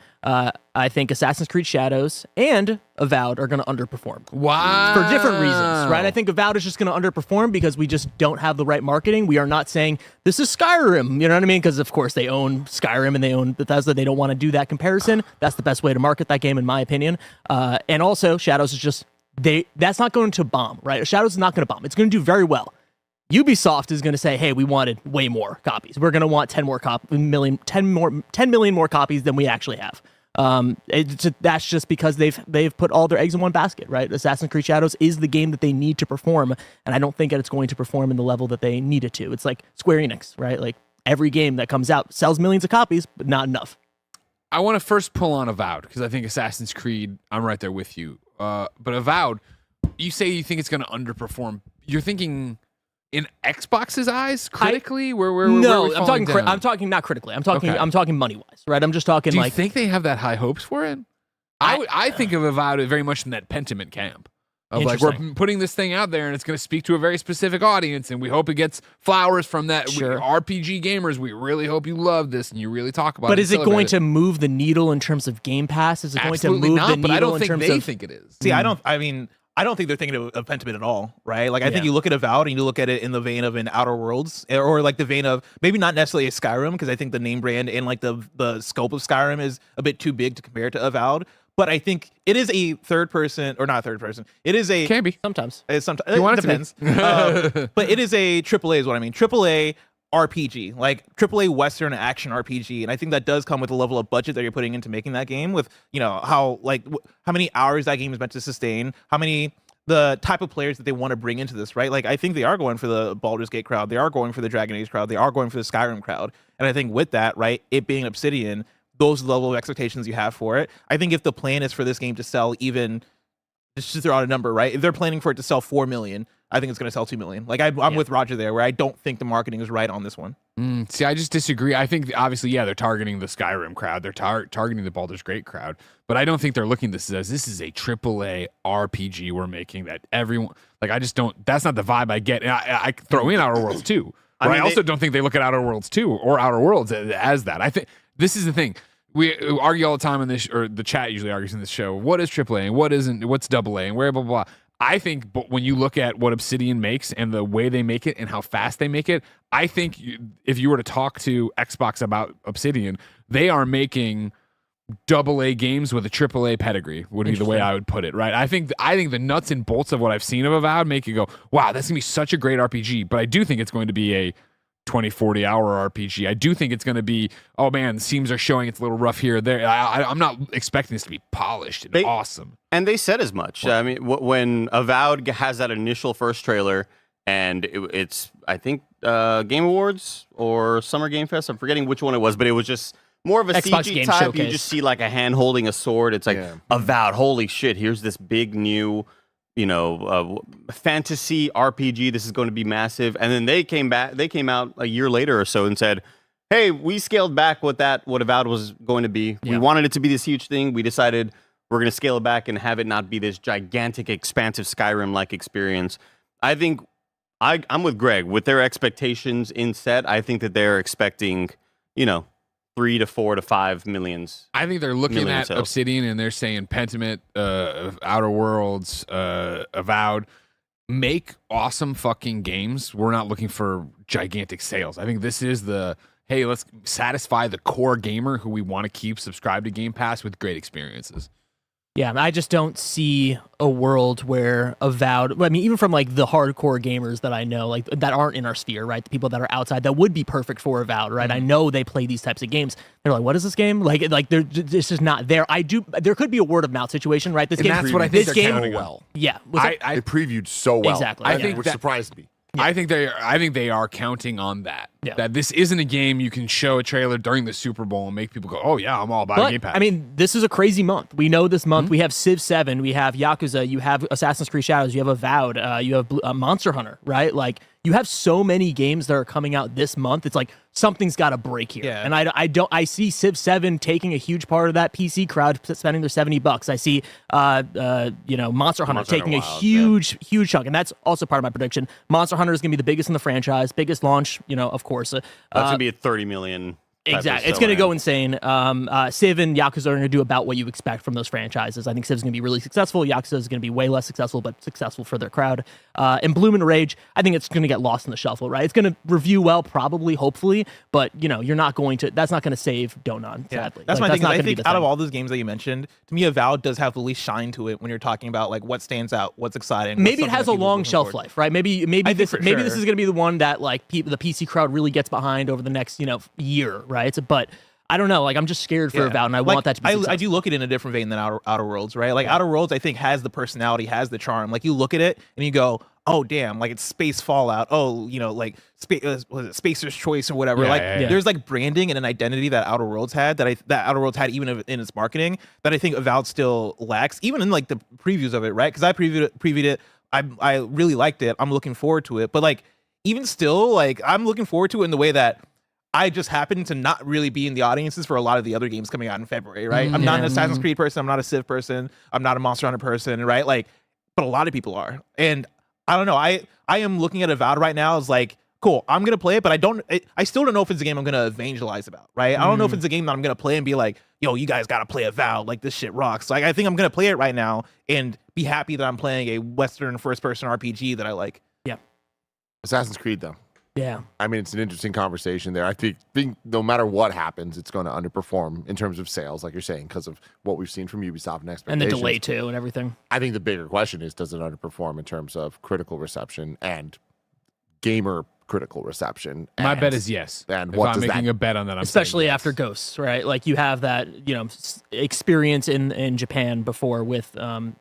I think Assassin's Creed Shadows and Avowed are going to underperform. Wow. For different reasons, right? I think Avowed is just going to underperform because we just don't have the right marketing. We are not saying this is Skyrim, you know what I mean? Because of course they own Skyrim and they own Bethesda. They don't want to do that comparison. That's the best way to market that game, in my opinion. And also, Shadows is just that's not going to bomb, right? Shadows is not going to bomb. It's going to do very well. Ubisoft is going to say, "Hey, we wanted way more copies. We're going to want 10 million more copies than we actually have." That's just because they've put all their eggs in one basket, right? Assassin's Creed Shadows is the game that they need to perform, and I don't think that it's going to perform in the level that they need it to. It's like Square Enix, right? Like every game that comes out sells millions of copies, but not enough. I want to first pull on Avowed because I think Assassin's Creed, I'm right there with you. But Avowed, you say you think it's going to underperform. You're thinking in Xbox's eyes, critically? No, I'm talking not critically. I'm talking money wise, right? I'm just talking Do you like. think they have that high hopes for it? I think of Avowed very much in that Pentiment camp. Of like, we're putting this thing out there and it's going to speak to a very specific audience and we hope it gets flowers from that. Sure. RPG gamers, we really hope you love this and you really talk about it. But is it going to move the needle in terms of Game Pass? Is it Absolutely going to move not, the needle but I don't in think terms they of think it is. See, I don't think they're thinking of Pentiment at all, right? Like, I think you look at Avowed and you look at it in the vein of an Outer Worlds, or like the vein of maybe not necessarily a Skyrim, because I think the name brand and like the scope of Skyrim is a bit too big to compare to Avowed. But I think it is a third person, or not third person. It is a Can be. sometimes. Sometimes You want it it to be. depends. But it is a AAA is what I mean. AAA RPG, like AAA Western action RPG, and I think that does come with a level of budget that you're putting into making that game. With how many hours that game is meant to sustain, the type of players that they want to bring into this, right? Like, I think they are going for the Baldur's Gate crowd, they are going for the Dragon Age crowd, they are going for the Skyrim crowd, and I think with that, right, it being Obsidian, those level of expectations you have for it. I think if the plan is for this game to sell even, just to throw out a number, right? If they're planning for it to sell 4 million, I think it's going to sell 2 million. Like, I'm with Roger there, where I don't think the marketing is right on this one. See, I just disagree. I think obviously, they're targeting the Skyrim crowd. They're targeting the Baldur's Gate crowd, but I don't think they're looking at this as this is a AAA RPG we're making that everyone like. I just don't. That's not the vibe I get. And I throw in Outer Worlds too. I But I mean, also don't think they look at Outer Worlds 2 or Outer Worlds as that. I think this is the thing. We argue all the time in this, or the chat usually argues in this show. What is AAA and what isn't? What's AA and where blah blah blah. I think when you look at what Obsidian makes and the way they make it and how fast they make it, I think if you were to talk to Xbox about Obsidian, they are making AA games with a AAA pedigree would be the way I would put it, right? I think the nuts and bolts of what I've seen of Avowed make you go, wow, that's going to be such a great RPG. But I do think it's going to be a 20, 40 hour RPG. I do think it's going to be, oh man, the seams are showing it's a little rough here or there. I'm not expecting this to be polished and awesome. And they said as much. I mean, when Avowed has that initial first trailer, and it's, I think, Game Awards or Summer Game Fest, I'm forgetting which one it was, but it was just more of a Xbox CG Game type. Showcase. You just see like a hand holding a sword. It's like, Avowed, holy shit, here's this big new, fantasy RPG. This is going to be massive. And then they came out a year later or so and said, hey, we scaled back what Avowed was going to be. We wanted it to be this huge thing. We decided we're going to scale it back and have it not be this gigantic, expansive Skyrim-like experience. I think I'm with Greg. With their expectations in set, I think that they're expecting, 3 to 4 to 5 millions. I think they're looking at sales. Obsidian and they're saying Pentiment, Outer Worlds, Avowed, make awesome fucking games. We're not looking for gigantic sales. I think this is hey, let's satisfy the core gamer who we want to keep subscribed to Game Pass with great experiences. Yeah, I just don't see a world where Avowed, I mean, even from like the hardcore gamers that I know, like that aren't in our sphere, right? The people that are outside that would be perfect for Avowed, right? I know they play these types of games. They're like, what is this game? Like this is not there. There could be a word of mouth situation, right? This And game, that's what I think this they're game, counting on. well. yeah. It previewed so well. Exactly. I I think think which that- surprised me. Yeah. I think they are counting on that. Yeah. That this isn't a game you can show a trailer during the Super Bowl and make people go, "Oh yeah, I'm all about Game But, Pass." I mean, this is a crazy month. We know this month we have Civ 7, we have Yakuza, you have Assassin's Creed Shadows, you have Avowed, you have Monster Hunter, right? Like, you have so many games that are coming out this month. It's like something's got to break here. Yeah. And I see Civ 7 taking a huge part of that PC crowd spending their $70. I see Monster Hunter taking a Wild, huge chunk, and that's also part of my prediction. Monster Hunter is going to be the biggest in the franchise, biggest launch, of course. That's going to be a 30 million. type of Exactly. It's going to sell, go insane. Civ and Yakuza are going to do about what you expect from those franchises. I think Civ's going to be really successful. Yakuza is going to be way less successful, but successful for their crowd. And Bloom and Rage, I think it's going to get lost in the shuffle, right? It's going to review well, probably, hopefully, but you're not going to. That's not going to save Donon, sadly. That's Like, my thing. not I gonna be think the out of thing. all those games that you mentioned, to me, Avowed does have the least shine to it when you're talking about like what stands out, what's exciting. what's Maybe it something has that a people are long looking shelf forward to. life, right? Maybe think this for this sure. is going to be the one that like the PC crowd really gets behind over the next year, right? But I don't know. Like, I'm just scared for Yeah. Avowed, and I Like, want that to be I successful. do look at it in a different vein than Outer Worlds, right? Like Outer Worlds, I think has the personality, has the charm. Like you look at it and you go, oh damn, like it's space Fallout. Oh, like was it Spacer's Choice or whatever. Yeah, like yeah, yeah. there's like branding and an identity that Outer Worlds had that Outer Worlds had even in its marketing that I think Avowed still lacks, even in like the previews of it, right? Because I previewed it. I really liked it. I'm looking forward to it. But like even still, like I'm looking forward to it in the way that I just happen to not really be in the audiences for a lot of the other games coming out in February, right? I'm not an Assassin's Creed person. I'm not a Civ person. I'm not a Monster Hunter person, right? Like, but a lot of people are. And I don't know. I am looking at Avowed right now as like, cool, I'm going to play it, but I still don't know if it's a game I'm going to evangelize about, right? I don't know if it's a game that I'm going to play and be like, yo, you guys got to play Avowed. Like, this shit rocks. Like, I think I'm going to play it right now and be happy that I'm playing a Western first-person RPG that I like. Assassin's Creed, though. Yeah. I mean, it's an interesting conversation there. I think no matter what happens, it's going to underperform in terms of sales, like you're saying, because of what we've seen from Ubisoft and And expectations. the delay too and everything. I think the bigger question is, does it underperform in terms of critical reception and gamer critical reception? My And- bet is yes. And If what I'm does making that? a bet on that, I'm Especially saying yes. after Ghosts, right? Like you have that, experience in Japan before with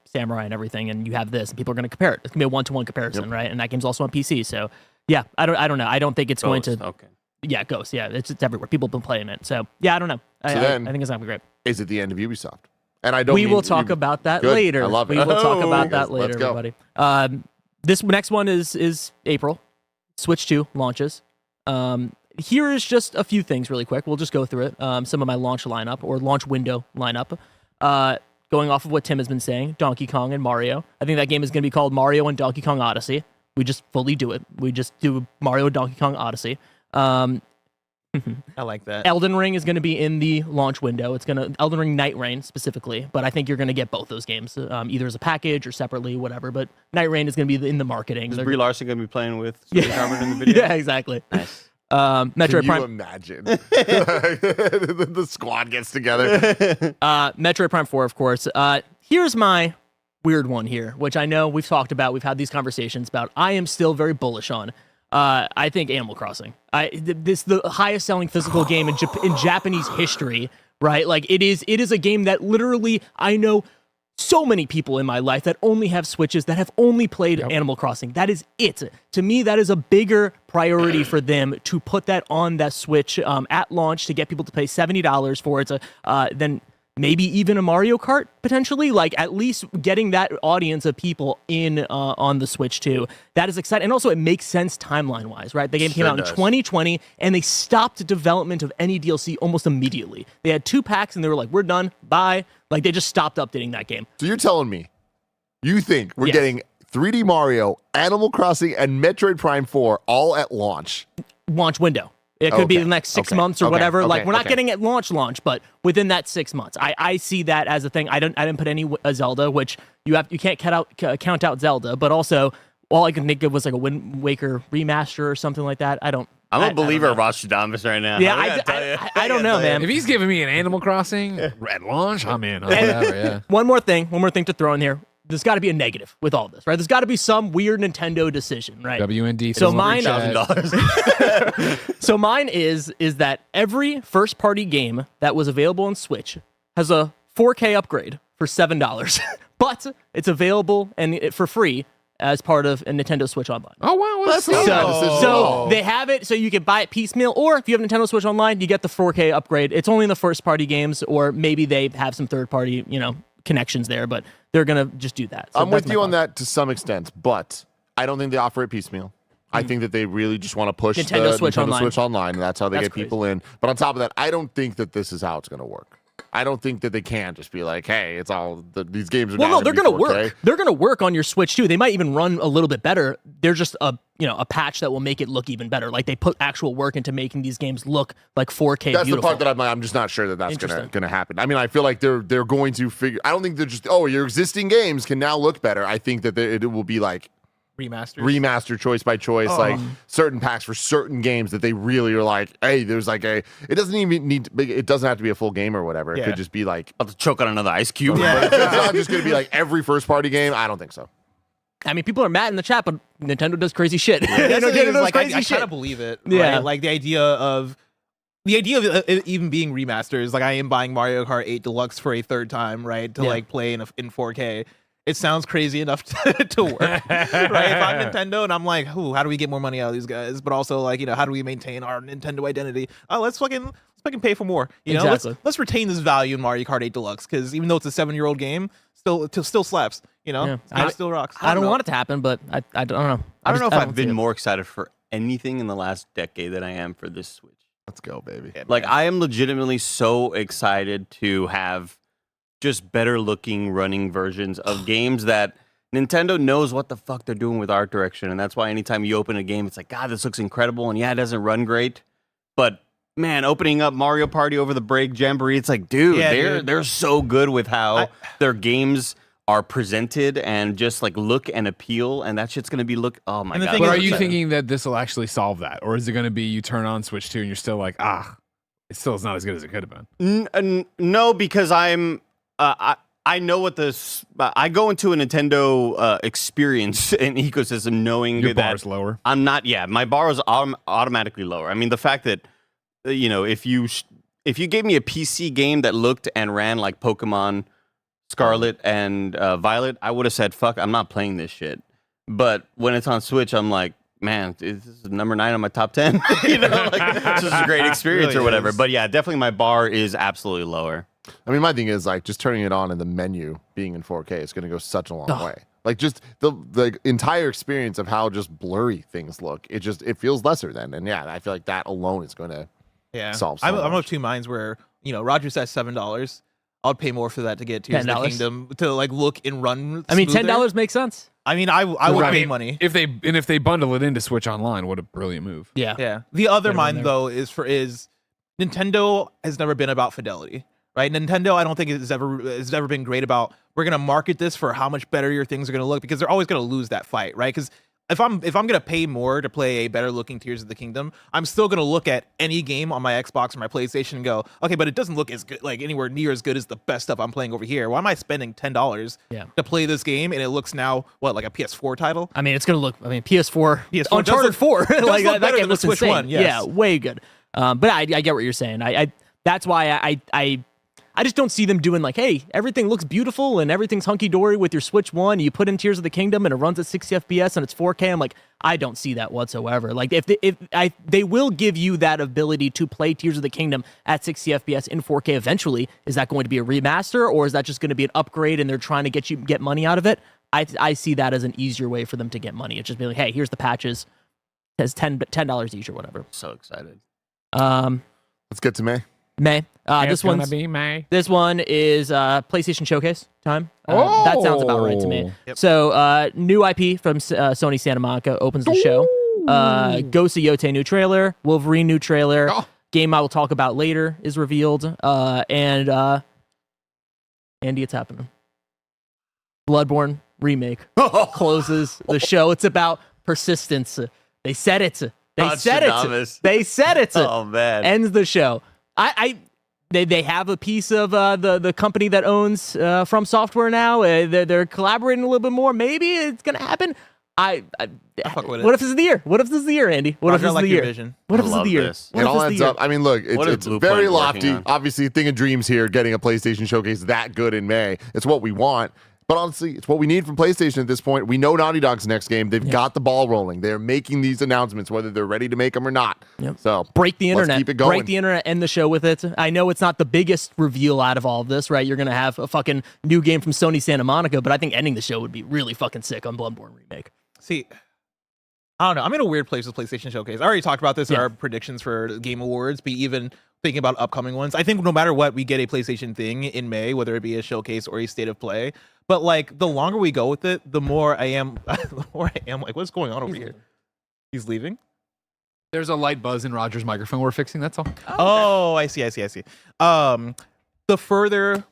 Samurai and everything, and you have this, and people are going to compare it. It's going to be a one-to-one comparison, right? And that game's also on PC, so yeah, I don't know. I don't think it's going to. Okay. Yeah, Ghosts. Yeah, it's everywhere. People have been playing it, so yeah, I don't know. I then- think it's not gonna be great. Is it the end of Ubisoft? And I don't. We mean will talk Ubi- about that Good. later. I love it. We will talk about Yes, that later, let's go. everybody. This next one is April. Switch 2 launches. Here is just a few things really quick. We'll just go through it. Some of my launch lineup or launch window lineup. Going off of what Tim has been saying, Donkey Kong and Mario. I think that game is going to be called Mario and Donkey Kong Odyssey. We just fully do it. We just do Mario Donkey Kong Odyssey. I like that. Elden Ring is going to be in the launch window. It's going to Elden Ring Night Rain specifically, but I think you're going to get both those games either as a package or separately, whatever. But Night Rain is going to be in the marketing. Is They're- Brie Larson going to be playing with Sophie Harvard in the video? Yeah, exactly. Nice. Metroid Can you Prime. imagine? The squad gets together. Metroid Prime 4, of course. Here's my weird one here, which I know we've talked about. We've had these conversations about. I am still very bullish on. I think Animal Crossing. This the highest selling physical game in Japanese history, right? Like it is a game that literally I know so many people in my life that only have Switches that have only played Animal Crossing. That is it. To me, that is a bigger priority for them to put that on that Switch at launch to get people to pay $70 for it than maybe even a Mario Kart potentially, like at least getting that audience of people in on the Switch too. That is exciting. And also it makes sense timeline wise, right? The game came out in 2020 and they stopped development of any DLC almost immediately. They had 2 packs and they were like, we're done, bye. Like they just stopped updating that game. So you're telling me you think we're Yes. getting 3D Mario, Animal Crossing, and Metroid Prime 4 all at launch? Launch window. It could be Okay. the next 6 Okay. months or Okay. whatever. Like Okay. we're not Okay. getting it launch, but within that 6 months, I see that as a thing. I didn't put any Zelda, which you can't count out Zelda, but also all I can think of was like a Wind Waker remaster or something like that. I'm I a don't believer know. of Rostradamus right now. Yeah, gotta tell you. I don't know, man. If he's giving me an Animal Crossing at launch, I'm in. Whatever, yeah. One more thing to throw in here. There's got to be a negative with all this, right? There's got to be some weird Nintendo decision, right? WND. So mine- $1,000. So mine is that every first party game that was available on Switch has a 4K upgrade for $7, but it's available for free as part of a Nintendo Switch Online. Oh wow, well, that's not neat. bad decision. So they have it so you can buy it piecemeal, or if you have Nintendo Switch Online, you get the 4K upgrade. It's only in the first party games, or maybe they have some third party, connections there, but they're gonna just do that. So I'm that's with my you on thought. that to some extent, but I don't think they offer it piecemeal. I think that they really just want to push Nintendo the Switch Nintendo Online. Switch Online, and that's how they That's get people in. But on top of that, I don't think that this is how it's going to work. I don't think that they can just be like, hey, it's all these games are Well, now no, they're gonna gonna be 4K. work. They're gonna work on your Switch too. They might even run a little bit better. They're just a patch that will make it look even better. Like they put actual work into making these games look like 4K. That's beautiful. the part that I'm just not sure that that's Interesting. gonna happen. I mean, I feel like they're going to figure. I don't think they're just your existing games can now look better. I think that it will be like remaster choice by choice, like certain packs for certain games that they really are like, hey, there's like it doesn't even it doesn't have to be a full game or whatever. It Yeah. could just be like, I'll have to choke on another ice cube. but it's not just gonna be like every first party game. I don't think so. I mean, people are mad in the chat, but Nintendo does crazy shit. That's the thing Nintendo is, does like, crazy I shit. kind of believe it. Yeah. Right? Like the idea of it even being remasters. Like I am buying Mario Kart 8 Deluxe for a third time, right? To like play in 4K. It sounds crazy enough to work, right? If I'm Nintendo and I'm like, how do we get more money out of these guys? But also like, how do we maintain our Nintendo identity? Oh, let's fucking pay for more. Exactly. Let's retain this value in Mario Kart 8 Deluxe because even though it's a 7-year-old game, still slaps. Yeah. It still rocks. I don't know. want it to happen, but I don't know. I don't know if I've see been it. more excited for anything in the last decade than I am for this Switch. Let's go, baby. Like I am legitimately so excited to have just better looking running versions of games that Nintendo knows what the fuck they're doing with art direction, and that's why anytime you open a game, it's like, God, this looks incredible, and yeah, it doesn't run great, but man, opening up Mario Party over the break, Jamboree, it's like, dude, they're so good with how their games are presented and just like look and appeal, and that shit's gonna be oh my And the god. thing But is, are you it's- thinking that this will actually solve that, or is it going to be you turn on Switch 2 and you're still like, it still is not as good as it could have been? No, because I know what this. I go into a Nintendo experience and ecosystem knowing Your that bar's lower. I'm not. Yeah, my bar is automatically lower. I mean, the fact that if you gave me a PC game that looked and ran like Pokemon Scarlet and Violet, I would have said, "Fuck, I'm not playing this shit." But when it's on Switch, I'm like, man, this is number 9 on my top 10. Like, this is a great experience really or whatever. is. But yeah, definitely my bar is absolutely lower. I mean, my thing is like just turning it on and the menu being in 4K is going to go such a long way. Like just the entire experience of how just blurry things look, it feels lesser then. And yeah, I feel like that alone is going to solve so I'm much. of 2 minds where Roger says $7. I'll pay more for that to get Tears of the $10? Kingdom to like look and run. I mean, smoother. $10 makes sense. I mean, I would Right. pay money. If they bundle it into Switch Online, what a brilliant move. Yeah. Yeah. The other Get 'em in mind there. though is Nintendo has never been about fidelity, right? Nintendo, I don't think has ever been great about we're gonna market this for how much better your things are gonna look because they're always gonna lose that fight, right? Because if I'm gonna pay more to play a better looking Tears of the Kingdom, I'm still gonna look at any game on my Xbox or my PlayStation and go, okay, but it doesn't look as good, like anywhere near as good as the best stuff I'm playing over here. Why am I spending $10 Yeah. to play this game and it looks now like a PS4 title? I mean, it's gonna look. I mean, PS4, does Uncharted look- 4, does like look that better game than the looks Switch insane. one, yes. Yeah, way good. But I get what you're saying. I that's why I just don't see them doing like, hey, everything looks beautiful and everything's hunky dory with your Switch One. You put in Tears of the Kingdom and it runs at 60 FPS and it's 4K. I'm like, I don't see that whatsoever. Like, if they will give you that ability to play Tears of the Kingdom at 60 FPS in 4K eventually. Is that going to be a remaster or is that just going to be an upgrade and they're trying to get money out of it? I see that as an easier way for them to get money. It's just be like, hey, here's the patches. It has $10 each or whatever. So excited. Let's get to May. May. This gonna one's be May. This one is PlayStation Showcase time. That sounds about right to me. Yep. So, new IP from Sony Santa Monica opens the show. Ghost of Yote new trailer. Wolverine new trailer. Oh. Game I will talk about later is revealed. And Andy, it's happening. Bloodborne remake closes the show. It's about persistence. They said it. They said Nostradamus. it. They said it. Oh man. Ends the show. They have a piece of the company that owns From Software now. They're collaborating a little bit more. Maybe it's gonna happen. fuck with it. What if this is the year? What if this is the year, Andy? What if Roger, I this is like the your year? vision. What if I this is love the year? this. What It if all this is adds the year? up. I mean, look, What is it's Blueprint very working lofty. on? Obviously, thing of dreams here, getting a PlayStation Showcase that good in May. It's what we want. But honestly, it's what we need from PlayStation at this point. We know Naughty Dog's next game. They've got the ball rolling. They're making these announcements, whether they're ready to make them or not. Yep. So Break the let's internet. keep it going. Break the internet. End the show with it. I know it's not the biggest reveal out of all of this, right? You're gonna have a fucking new game from Sony Santa Monica, but I think ending the show would be really fucking sick on Bloodborne remake. See, I don't know. I'm in a weird place with PlayStation Showcase. I already talked about this in Yeah. our predictions for the Game Awards, but even thinking about upcoming ones. I think no matter what, we get a PlayStation thing in May, whether it be a showcase or a state of play. But like the longer we go with it, the more I am like, what's going on over here? He's leaving? There's a light buzz in Roger's microphone we're fixing, that's all. Oh, I see. The further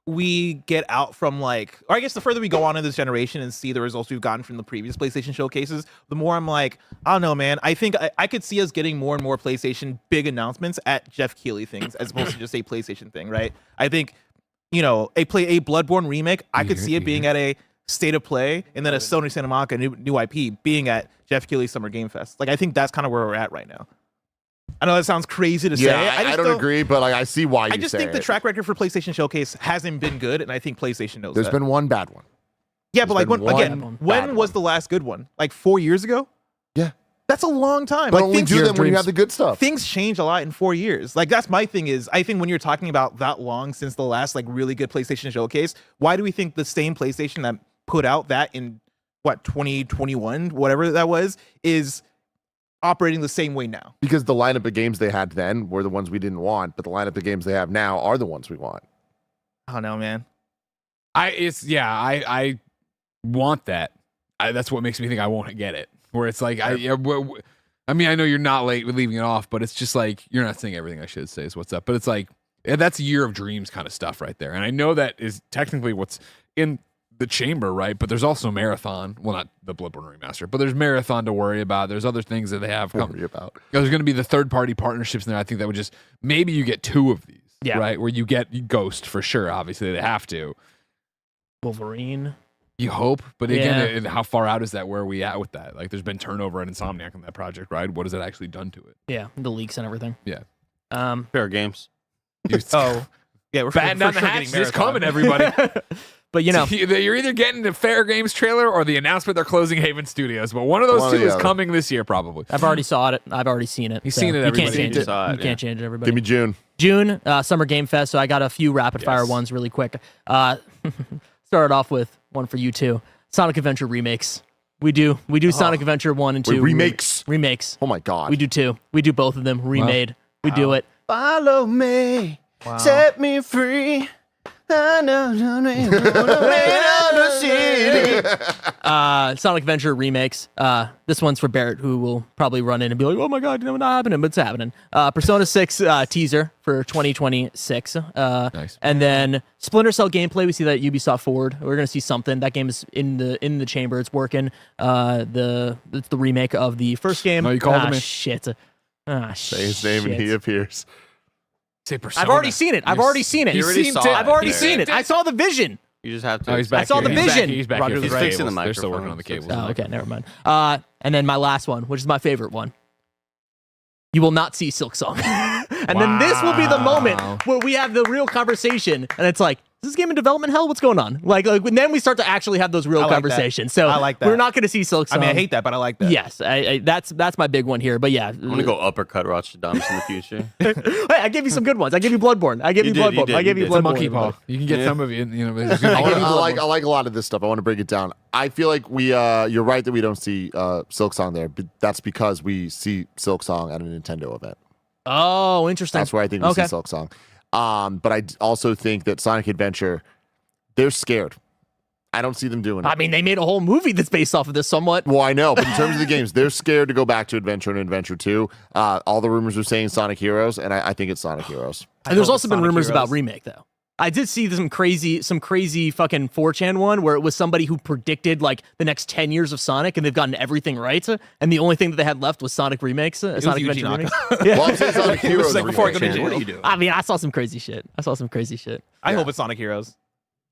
we get out from like, or I guess the further we go on in this generation and see the results we've gotten from the previous PlayStation showcases, the more I'm like, I don't know, man. I think I could see us getting more and more PlayStation big announcements at Jeff Keighley things as opposed to just a PlayStation thing, right? I think, a Bloodborne remake, I could see it being at a state of play, and then a Sony Santa Monica new IP being at Jeff Keighley Summer Game Fest. Like, I think that's kind of where we're at right now. I know that sounds crazy to say. Yeah, I just don't agree, but like I see why you I just say think the it. track record for PlayStation Showcase hasn't been good, and I think PlayStation knows There's that. been one bad one. Yeah, but like been when bad was one. the last good one? Like 4 years ago? Yeah. That's a long time. But like only things, do them when you have the good stuff. things change a lot in 4 years. Like that's my thing is I think when you're talking about that long since the last like really good PlayStation Showcase, why do we think the same PlayStation that put out that in 2021, whatever that was, is operating the same way now? Because the lineup of games they had then were the ones we didn't want, but the lineup of games they have now are the ones we want. I don't know, man. I want that. That's what makes me think I won't get it. Where it's like, I mean, I know you're not late with leaving it off, but it's just like, you're not saying everything I should say is what's up. But it's like, that's Year of Dreams kind of stuff right there. And I know that is technically what's in the chamber, right? But there's also Marathon. Well, not the Bloodborne remaster, but there's Marathon to worry about. There's other things that they have Worry about. There's going to be the third-party partnerships in there. I think that would just, maybe you get two of these, right? Where you get Ghost for sure. Obviously, they have to. Wolverine. You hope, but again, how far out is that? Where are we at with that? Like, there's been turnover at Insomniac on that project, right? What has that actually done to it? Yeah, the leaks and everything. Yeah. Fair games. Oh, yeah, we're Batting down the sure hatch, getting it's Marathon. coming, everybody. But You're either getting the Fair Games trailer or the announcement they're closing Haven Studios, but one of those One or two the is other. coming this year, probably. I've already saw it. I've already seen it. You've seen it, You can't everybody. change it. Saw it, You can't change it, everybody. Give me June. June, Summer Game Fest. So I got a few rapid fire ones really quick. Started off with one for you too. Sonic Adventure remakes. We do Sonic Adventure 1 and 2. Wait, remakes? Remakes. Oh my God. We do 2. We do both of them remade. We do it. Follow me, set me free. Sonic Adventure remakes. This one's for Barrett, who will probably run in and be like, "Oh my god, not happening," but it's happening. Persona 6 teaser for 2026. Nice. And then Splinter Cell gameplay. We see that at Ubisoft Forward. We're gonna see something. That game is in the chamber. It's working. It's the remake of the first game. No, you called him in. Shit. Say his name and he appears. Say Persona. I've already seen it. I've already seen it. You already saw it. I've already There. seen it. I saw the vision. You just have to. Oh, he's back I saw here. the He's back- vision. He's back Roger's here. for right. Fixing the cables. They're still working on the microphone. cables. Oh, okay, never mind. And then my last one, which is my favorite one. You will not see Silk Song. And then this will be the moment Wow. where we have the real conversation. And it's like, is this game in development hell? What's going on? Like and then we start to actually have those real I like that. conversations. So I like that. we're not going to see Silk I Song. mean, I hate that, but I like that. Yes, that's my big one here. But yeah, I'm gonna go uppercut Rostradamus in the future. Hey, I gave you some good ones. I gave you Bloodborne. I gave you You did, you Bloodborne. did, I gave you you did. It's a Bloodborne. monkey paw. You can get Yeah. some of it. You know, it's I, good. like a lot of this stuff. I want to break it down. I feel like you're right that we don't see Silksong there, but that's because we see Silksong at a Nintendo event. Oh, interesting. That's where I think we Okay. see Silksong. But I also think that Sonic Adventure, they're scared. I don't see them doing it. I mean, they made a whole movie that's based off of this somewhat. Well, I know, but in terms of the games, they're scared to go back to Adventure and Adventure 2. All the rumors are saying Sonic Heroes, and I think it's Sonic Heroes. And there's hope also it's been Sonic rumors about Heroes. remake though. I did see some crazy fucking 4chan one where it was somebody who predicted like the next 10 years of Sonic, and they've gotten everything right. And the only thing that they had left was Sonic remakes, Sonic Yuji Adventure Naka. remakes. Yeah. Well, I'm saying Sonic Heroes. like before I go to remake. jail. What are you doing? I mean, I saw some crazy shit. I hope it's Sonic Heroes.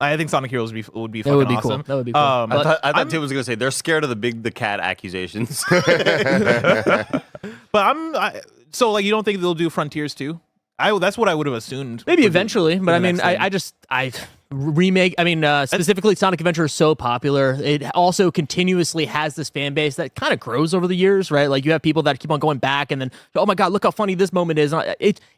I think Sonic Heroes would be That fucking would be awesome. cool. That would be cool. I But thought Tim was gonna say they're scared of the cat accusations. But so like you don't think they'll do Frontiers too? That's what I would have assumed. maybe would be eventually, but the I mean, next thing. I remake. I mean, specifically, Sonic Adventure is so popular. It also continuously has this fan base that kind of grows over the years, right? Like you have people that keep on going back, and then, oh my god, look how funny this moment is.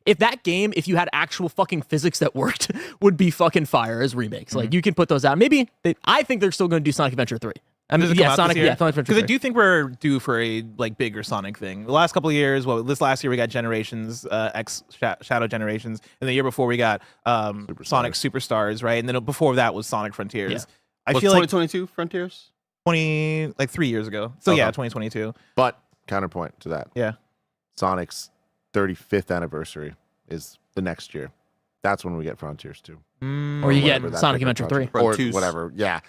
If that game, if you had actual fucking physics that worked, would be fucking fire as remakes. Like you can put those out. Maybe I think they're still going to do Sonic Adventure 3. I mean, Does it come out Sonic, this year? Sonic Adventure Because I 3. do think we're due for a like bigger Sonic thing. The last couple of years, this last year we got Generations X Shadow Generations, and the year before we got Sonic Superstars, right? And then before that was Sonic Frontiers. Yeah. I Was feel like 2022 Frontiers? 3 years ago. So Okay. yeah, 2022. But counterpoint to that, Yeah. Sonic's 35th anniversary is the next year. That's when we get Frontiers 2. Or you get Whatever that Sonic big Adventure project- 3. Or Frontiers. whatever. Yeah.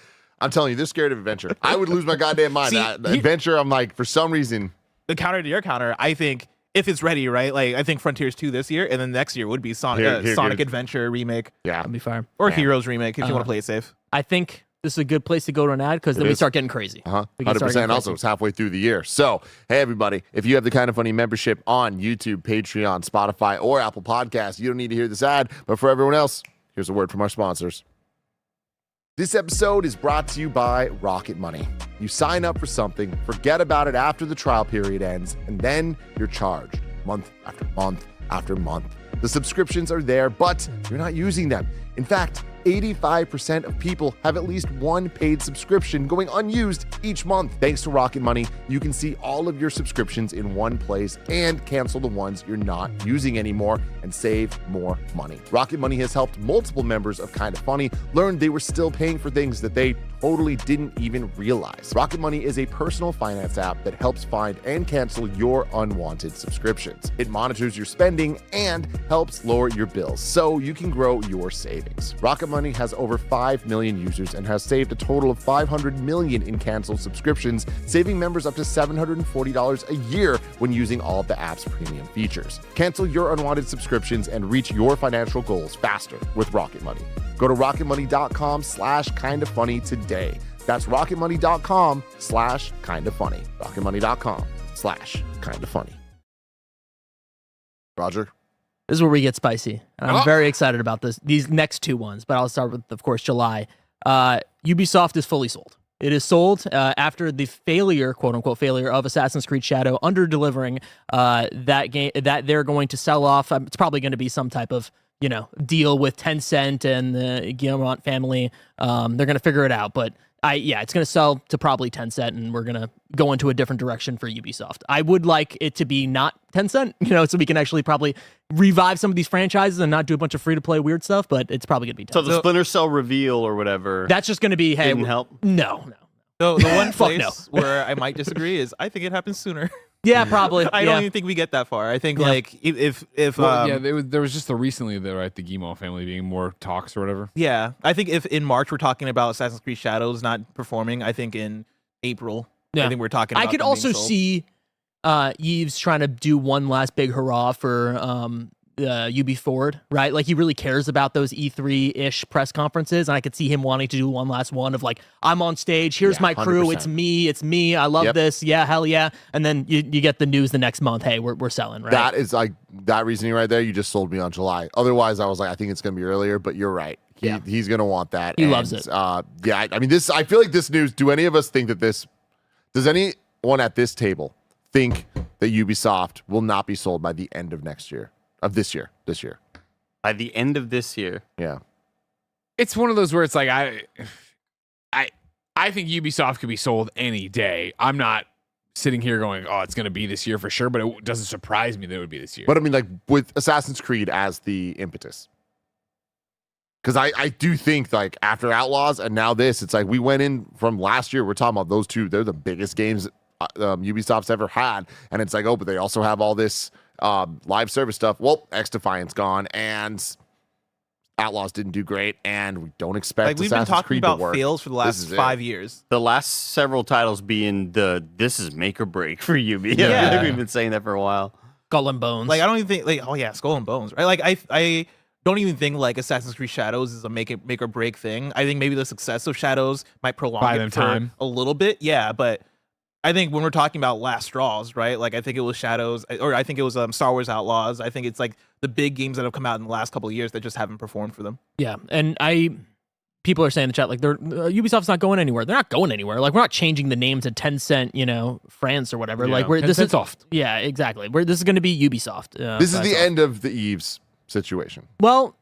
I'm telling you, they're scared of Adventure. I would lose my goddamn mind. See, Adventure, I'm like, for some reason, The counter to your counter, I think if it's ready, right? Like I think Frontiers 2 this year, and then next year would be Sonic Here's- Adventure remake yeah. That'd be fire. or Yeah. Heroes remake if you want to play it safe. I think this is a good place to go to an ad because then It we is. start getting crazy. Uh-huh. We can start 100%. getting Also, crazy. it's halfway through the year. So, hey, everybody, if you have the Kind of Funny membership on YouTube, Patreon, Spotify, or Apple Podcasts, you don't need to hear this ad. But for everyone else, here's a word from our sponsors. This episode is brought to you by Rocket Money. You sign up for something, forget about it after the trial period ends, and then you're charged month after month after month. The subscriptions are there, but you're not using them. In fact, 85% of people have at least one paid subscription going unused each month. Thanks to Rocket Money, you can see all of your subscriptions in one place and cancel the ones you're not using anymore and save more money. Rocket Money has helped multiple members of Kind of Funny learn they were still paying for things that they totally didn't even realize. Rocket Money is a personal finance app that helps find and cancel your unwanted subscriptions. It monitors your spending and helps lower your bills so you can grow your savings. Rocket Money has over 5 million users and has saved a total of $500 million in canceled subscriptions, saving members up to $740 a year when using all of the app's premium features. Cancel your unwanted subscriptions and reach your financial goals faster with Rocket Money. Go to rocketmoney.com/kindafunny today. That's rocketmoney.com/kindafunny. rocketmoney.com/kindafunny. Roger? This is where we get spicy. And I'm very excited about these next two ones, but I'll start with, of course, July. Ubisoft is fully sold. It is sold after the failure, quote unquote failure, of Assassin's Creed Shadow, under delivering that game that they're going to sell off. It's probably going to be some type of deal with Tencent and the Guillemot family. They're going to figure it out, but it's going to sell to probably Tencent, and we're going to go into a different direction for Ubisoft. I would like it to be not Tencent, so we can actually probably revive some of these franchises and not do a bunch of free-to-play weird stuff, but it's probably going to be Tencent. So the Splinter Cell reveal or whatever. That's just going to be, hey, didn't help? No. So the one Fuck place where I might disagree is I think it happens sooner. Yeah, probably. I don't even think we get that far. I think like if there was just recently the Guillemot family being more talks or whatever. yeah, I think if in March we're talking about Assassin's Creed Shadows not performing, I think in April I think we're talking about I could them also being sold. see Yves trying to do one last big hurrah for Ubi Forward, right? Like he really cares about those E3-ish press conferences, and I could see him wanting to do one last one of like, I'm on stage, here's my crew, 100%. it's me, I love this, yeah, hell yeah, and then you get the news the next month, hey, we're selling, right? That is like that reasoning right there. You just sold me on July. Otherwise, I was like, I think it's going to be earlier, but you're right. He's going to want that. He loves it. I mean, this. I feel like this news. Do any of us think that this? Does anyone at this table think that Ubisoft will not be sold by the end of next year? Of this year? By the end of this year. Yeah. It's one of those where it's like I think Ubisoft could be sold any day. I'm not sitting here going, oh, it's going to be this year for sure, but it doesn't surprise me that it would be this year. But I mean, like with Assassin's Creed as the impetus. Because I do think like after Outlaws and now this, it's like we went in from last year. We're talking about those two. They're the biggest games Ubisoft's ever had. And it's like, oh, but they also have all this live service stuff. Well, X Defiance gone and Outlaws didn't do great. And we don't expect like we've been Assassin's talking Creed about to work. fails for the last 5 years. The last several titles being this is make or break for Ubi. Yeah. I think we've been saying that for a while. Skull and Bones. Like I don't even think like Skull and Bones, right? Like I don't even think like Assassin's Creed Shadows is a make or break thing. I think maybe the success of Shadows might prolong Buy it them for time. a little bit. Yeah, but I think when we're talking about last straws, right? Like I think it was Shadows, or I think it was Star Wars Outlaws. I think it's like the big games that have come out in the last couple of years that just haven't performed for them. Yeah, and people are saying in the chat like Ubisoft's not going anywhere. They're not going anywhere. Like we're not changing the name to Tencent, France or whatever. Yeah. Like this is Soft. Yeah, exactly. This is going to be Ubisoft. This is the end of the Eves situation. Well,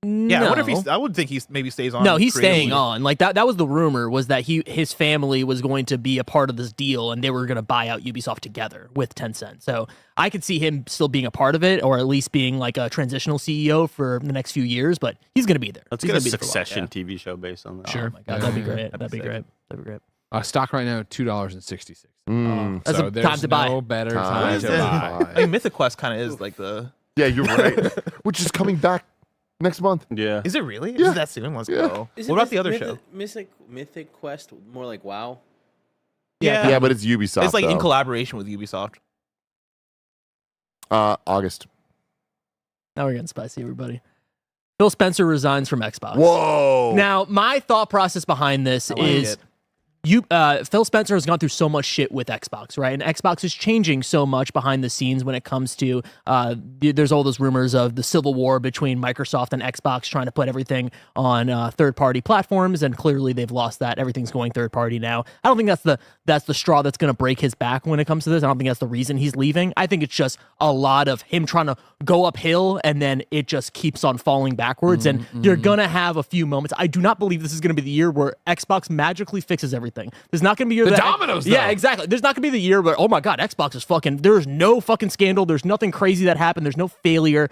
Yeah, no. I wonder if I would think he maybe stays on. No, he's creatively. staying on. Like that was the rumor, was that his family was going to be a part of this deal and they were going to buy out Ubisoft together with Tencent. So I could see him still being a part of it, or at least being like a transitional CEO for the next few years, but he's going to be there. Let's He's get a gonna be there for while. Succession TV show based on that. Sure. Oh my God, that'd be great. That'd be great. That'd be great. Stock right now $2.66. That's So a there's time to buy. no better Time time to to buy. I mean, Mythic Quest kind of is like the. Yeah, you're right. Which is coming back next month. Yeah. Is it really? Yeah. Is it that soon? Let's Yeah. go. Is What it about the other show? Mythic Quest, more like WoW? Yeah, but it's Ubisoft. It's like in though. collaboration with Ubisoft. August. Now we're getting spicy, everybody. Phil Spencer resigns from Xbox. Whoa. Now, my thought process behind this is Phil Spencer has gone through so much shit with Xbox, right? And Xbox is changing so much behind the scenes when it comes to there's all those rumors of the civil war between Microsoft and Xbox trying to put everything on third-party platforms, and clearly they've lost that. Everything's going third-party now. I don't think that's the straw that's going to break his back when it comes to this. I don't think that's the reason he's leaving. I think it's just a lot of him trying to go uphill and then it just keeps on falling backwards, and you're going to have a few moments. I do not believe this is going to be the year where Xbox magically fixes everything. There's not going to be The dominoes, Yeah, though. exactly. There's not going to be the year where, oh my God, Xbox is fucking, there's no fucking scandal. There's nothing crazy that happened. There's no failure.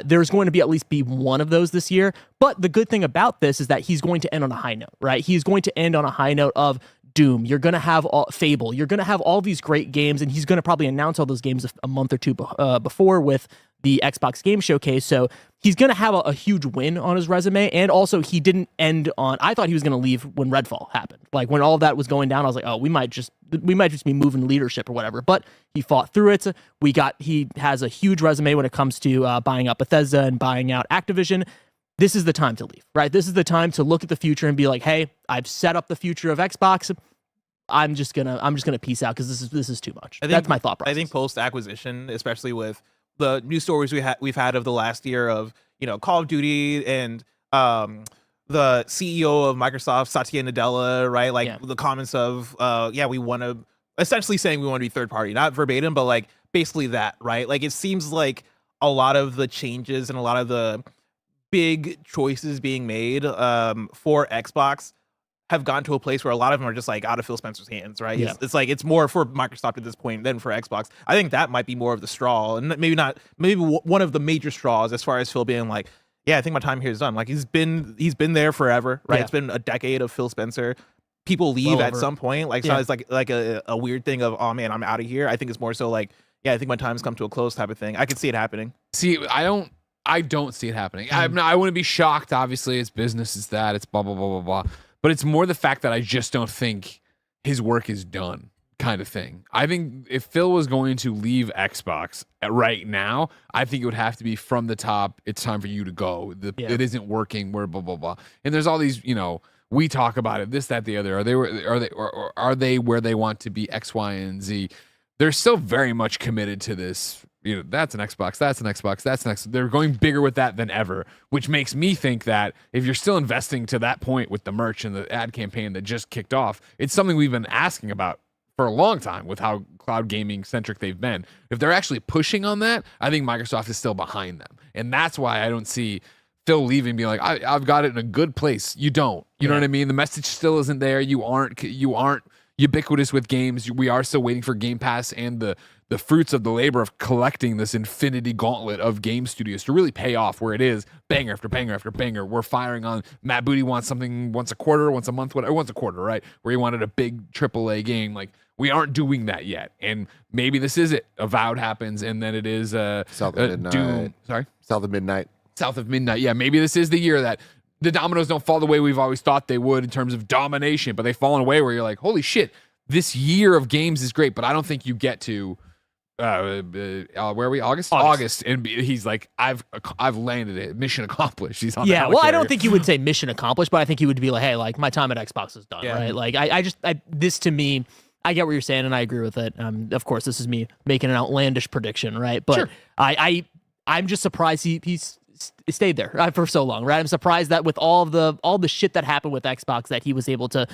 There's going to at least be one of those this year. But the good thing about this is that he's going to end on a high note, right? He's going to end on a high note of Doom. You're going to have Fable. You're going to have all these great games, and he's going to probably announce all those games a month or two before with the Xbox Game Showcase. So he's going to have a huge win on his resume. And also, he didn't end on, I thought he was going to leave when Redfall happened. Like when all of that was going down, I was like, oh, we might just be moving leadership or whatever. But he fought through it. He has a huge resume when it comes to buying out Bethesda and buying out Activision. This is the time to leave, right? This is the time to look at the future and be like, hey, I've set up the future of Xbox. I'm just gonna peace out because this is too much. That's my thought process. I think post acquisition, especially with the news stories we've had of the last year of Call of Duty and the CEO of Microsoft, Satya Nadella, right? Like the comments of we want to, essentially saying we want to be third party, not verbatim, but like basically that, right? Like it seems like a lot of the changes and a lot of the big choices being made for Xbox have gone to a place where a lot of them are just like out of Phil Spencer's hands, right? Yeah. It's like it's more for Microsoft at this point than for Xbox. I think that might be more of the straw, and maybe one of the major straws as far as Phil being like, yeah, I think my time here is done. Like he's been there forever, right? Yeah. It's been a decade of Phil Spencer. People leave at some point. Like, so it's like a weird thing of, oh man, I'm out of here. I think it's more so like, yeah, I think my time's come to a close type of thing. I could see it happening. See, I don't see it happening. I wouldn't be shocked. Obviously, it's business. It's that. It's blah blah blah blah blah. But it's more the fact that I just don't think his work is done, kind of thing. I think if Phil was going to leave Xbox right now, I think it would have to be from the top. It's time for you to go. It isn't working. We're blah blah blah. And there's all these, we talk about it. This, that, the other. Are they where they want to be? X, Y, and Z. They're still very much committed to this. That's an Xbox, that's an Xbox, that's an Xbox. They're going bigger with that than ever, which makes me think that if you're still investing to that point with the merch and the ad campaign that just kicked off, it's something we've been asking about for a long time with how cloud gaming centric they've been. If they're actually pushing on that, I think Microsoft is still behind them. And that's why I don't see Phil leaving being like, I've got it in a good place. You don't. You know what I mean? The message still isn't there. You aren't ubiquitous with games. We are still waiting for Game Pass and the fruits of the labor of collecting this infinity gauntlet of game studios to really pay off, where it is banger after banger after banger. We're firing on Matt Booty wants something once a quarter, once a month, once a quarter, right? Where he wanted a big AAA game. Like, we aren't doing that yet. And maybe this is it. Avowed happens, and then it is South of Midnight. Doom. Sorry? South of Midnight. South of Midnight. Yeah, maybe this is the year that the dominoes don't fall the way we've always thought they would in terms of domination, but they've fallen away where you're like, holy shit, this year of games is great, but I don't think you get to where are we? August, and he's like, I've landed it. Mission accomplished. He's on. Yeah, well, I don't think he would say mission accomplished, but I think he would be like, hey, like my time at Xbox is done, right? Like this to me, I get what you're saying, and I agree with it. Of course, this is me making an outlandish prediction, right? But sure. I'm just surprised he's stayed there for so long, right? I'm surprised that with all the shit that happened with Xbox, that he was able to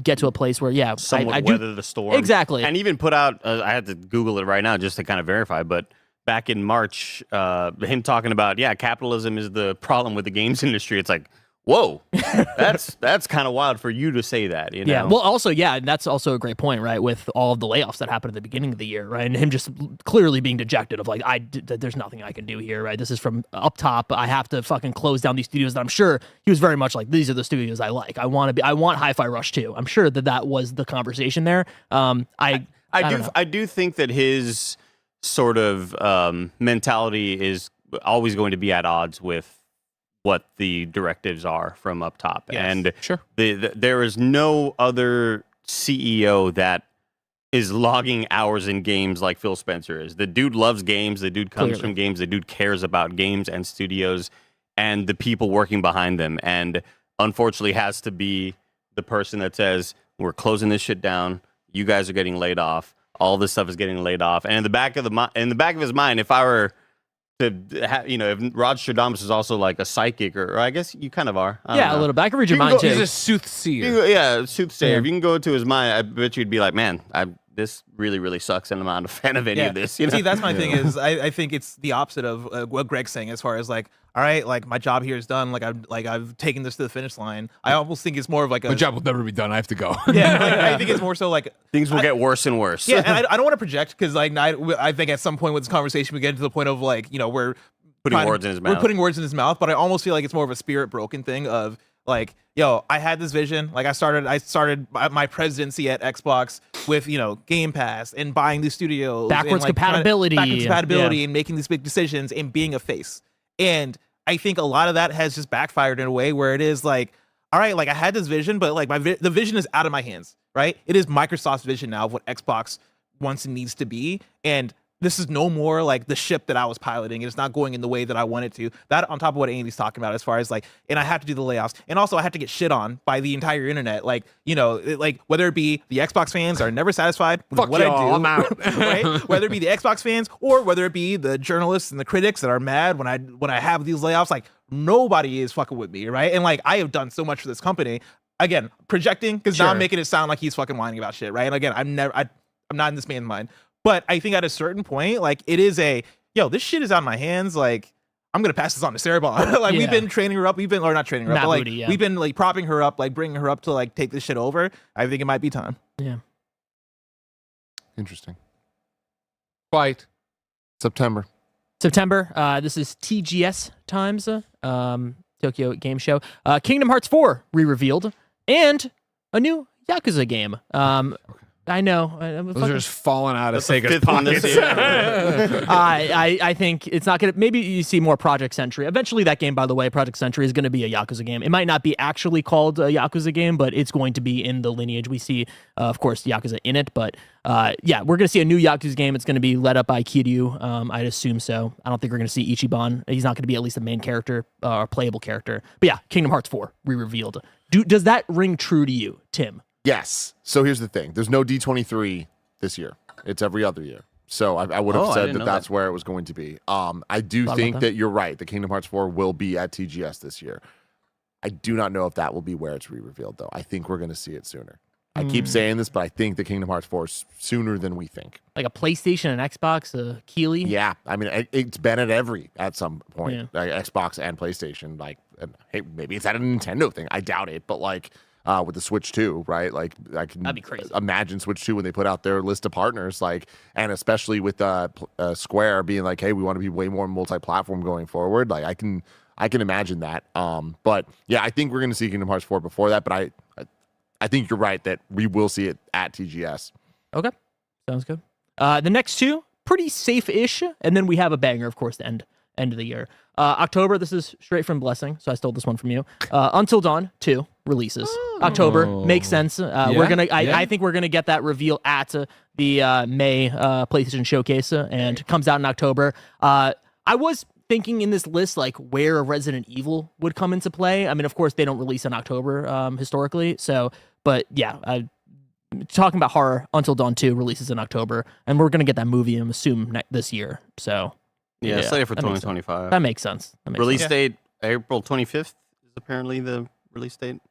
get to a place where, somewhat weather the storm. Exactly. And even put out, I had to Google it right now just to kind of verify, but back in March, him talking about, capitalism is the problem with the games industry. It's like, whoa, that's kind of wild for you to say that, you know? Yeah, well, also, and that's also a great point, right, with all of the layoffs that happened at the beginning of the year, right, and him just clearly being dejected of, like, there's nothing I can do here, right, this is from up top, I have to fucking close down these studios that I'm sure he was very much like, these are the studios I like, I want Hi-Fi Rush too. I'm sure that was the conversation there. I do think that his sort of mentality is always going to be at odds with what the directives are from up top. Yes, and sure. There is no other CEO that is logging hours in games like Phil Spencer is. The dude loves games. The dude comes from games. The dude cares about games and studios and the people working behind them. And unfortunately has to be the person that says, we're closing this shit down. You guys are getting laid off. All this stuff is getting laid off. And in the back of his mind, if I were to if Rod Stradamus is also like a psychic, or I guess you kind of are. I don't know. A little bit. I can read your mind too. He's a soothsayer. Soothsayer. Yeah. If you can go into his mind, I bet you'd be like, man, this really, really sucks, and I'm not a fan of any of this. You know? See, that's my thing is I think it's the opposite of what Greg's saying as far as like, all right, like my job here is done. I've taken this to the finish line. I almost think it's more of like My job will never be done. I have to go. I think it's more so like things will get worse and worse. Yeah, and I don't want to project because like I think at some point with this conversation we get to the point of like we're putting words in his mouth. We're putting words in his mouth, but I almost feel like it's more of a spirit broken thing of like, I had this vision. Like I started my presidency at Xbox with, Game Pass and buying these studios. Backwards compatibility. And making these big decisions and being a face. And I think a lot of that has just backfired in a way where it is like, all right, like I had this vision, but like the vision is out of my hands, right? It is Microsoft's vision now of what Xbox wants and needs to be. And this is no more like the ship that I was piloting. It's not going in the way that I want it to. That on top of what Andy's talking about as far as like, and I have to do the layoffs. And also I have to get shit on by the entire internet. Like, like whether it be the Xbox fans are never satisfied with Fuck what I do. I'm out. Right? Whether it be the Xbox fans or whether it be the journalists and the critics that are mad when I have these layoffs, like nobody is fucking with me, right? And like I have done so much for this company. Again, projecting, because now I'm making it sound like he's fucking whining about shit, right? And again, I'm not in this man's mind. But I think at a certain point, like it is this shit is out of my hands. Like I'm gonna pass this on to Sarah Bond. Like we've been training her up. We've been or not training her up, Matt but like Booty, yeah. we've been like propping her up, like bringing her up to like take this shit over. I think it might be time. Yeah. Interesting. Fight. September. This is TGS times. Tokyo Game Show. Kingdom Hearts 4 re-revealed, and a new Yakuza game. I know. Those are just falling out of That's the Sega's fifth one this pockets. year. I think it's not gonna. Maybe you see more Project Sentry. Eventually, that game, by the way, Project Sentry is going to be a Yakuza game. It might not be actually called a Yakuza game, but it's going to be in the lineage. We see, of course, Yakuza in it. But yeah, we're going to see a new Yakuza game. It's going to be led up by Kiryu. I'd assume so. I don't think we're going to see Ichiban. He's not going to be at least a main character or playable character. But yeah, Kingdom Hearts 4 re-revealed. Does that ring true to you, Tim? Yes. So here's the thing. There's no D23 this year. It's every other year. So I would have I said didn't know that's that. where it was going to be. I do Thought think about that. that you're right. The Kingdom Hearts 4 will be at TGS this year. I do not know if that will be where it's re-revealed, though. I think we're going to see it sooner. I keep saying this, but I think the Kingdom Hearts 4 is sooner than we think. Like a PlayStation and Xbox, a Keeley? Yeah. I mean, it's been at some point, like Xbox and PlayStation. Like, hey, maybe it's at a Nintendo thing. I doubt it, but like, with the Switch 2, right? Like I can That'd be crazy. imagine Switch 2 when they put out their list of partners, like, and especially with Square being like, hey, we want to be way more multi-platform going forward. Like I can imagine that. But yeah, I think we're going to see Kingdom Hearts 4 before that. But I think you're right that we will see it at TGS. Okay, sounds good. The next two, pretty safe-ish, and then we have a banger, of course, the end of the year. October, this is straight from Blessing, so I stole this one from you. Until Dawn 2 releases. October makes sense. I think we're gonna get that reveal at the May PlayStation Showcase, and comes out in October. I was thinking in this list like where Resident Evil would come into play. I mean, of course, they don't release in October historically, so but yeah. Talking about horror, Until Dawn 2 releases in October, and we're gonna get that movie, I'm assuming, this year. So Yeah, slated for that makes sense. 2025. That makes sense. Release date April 25th is apparently the release date.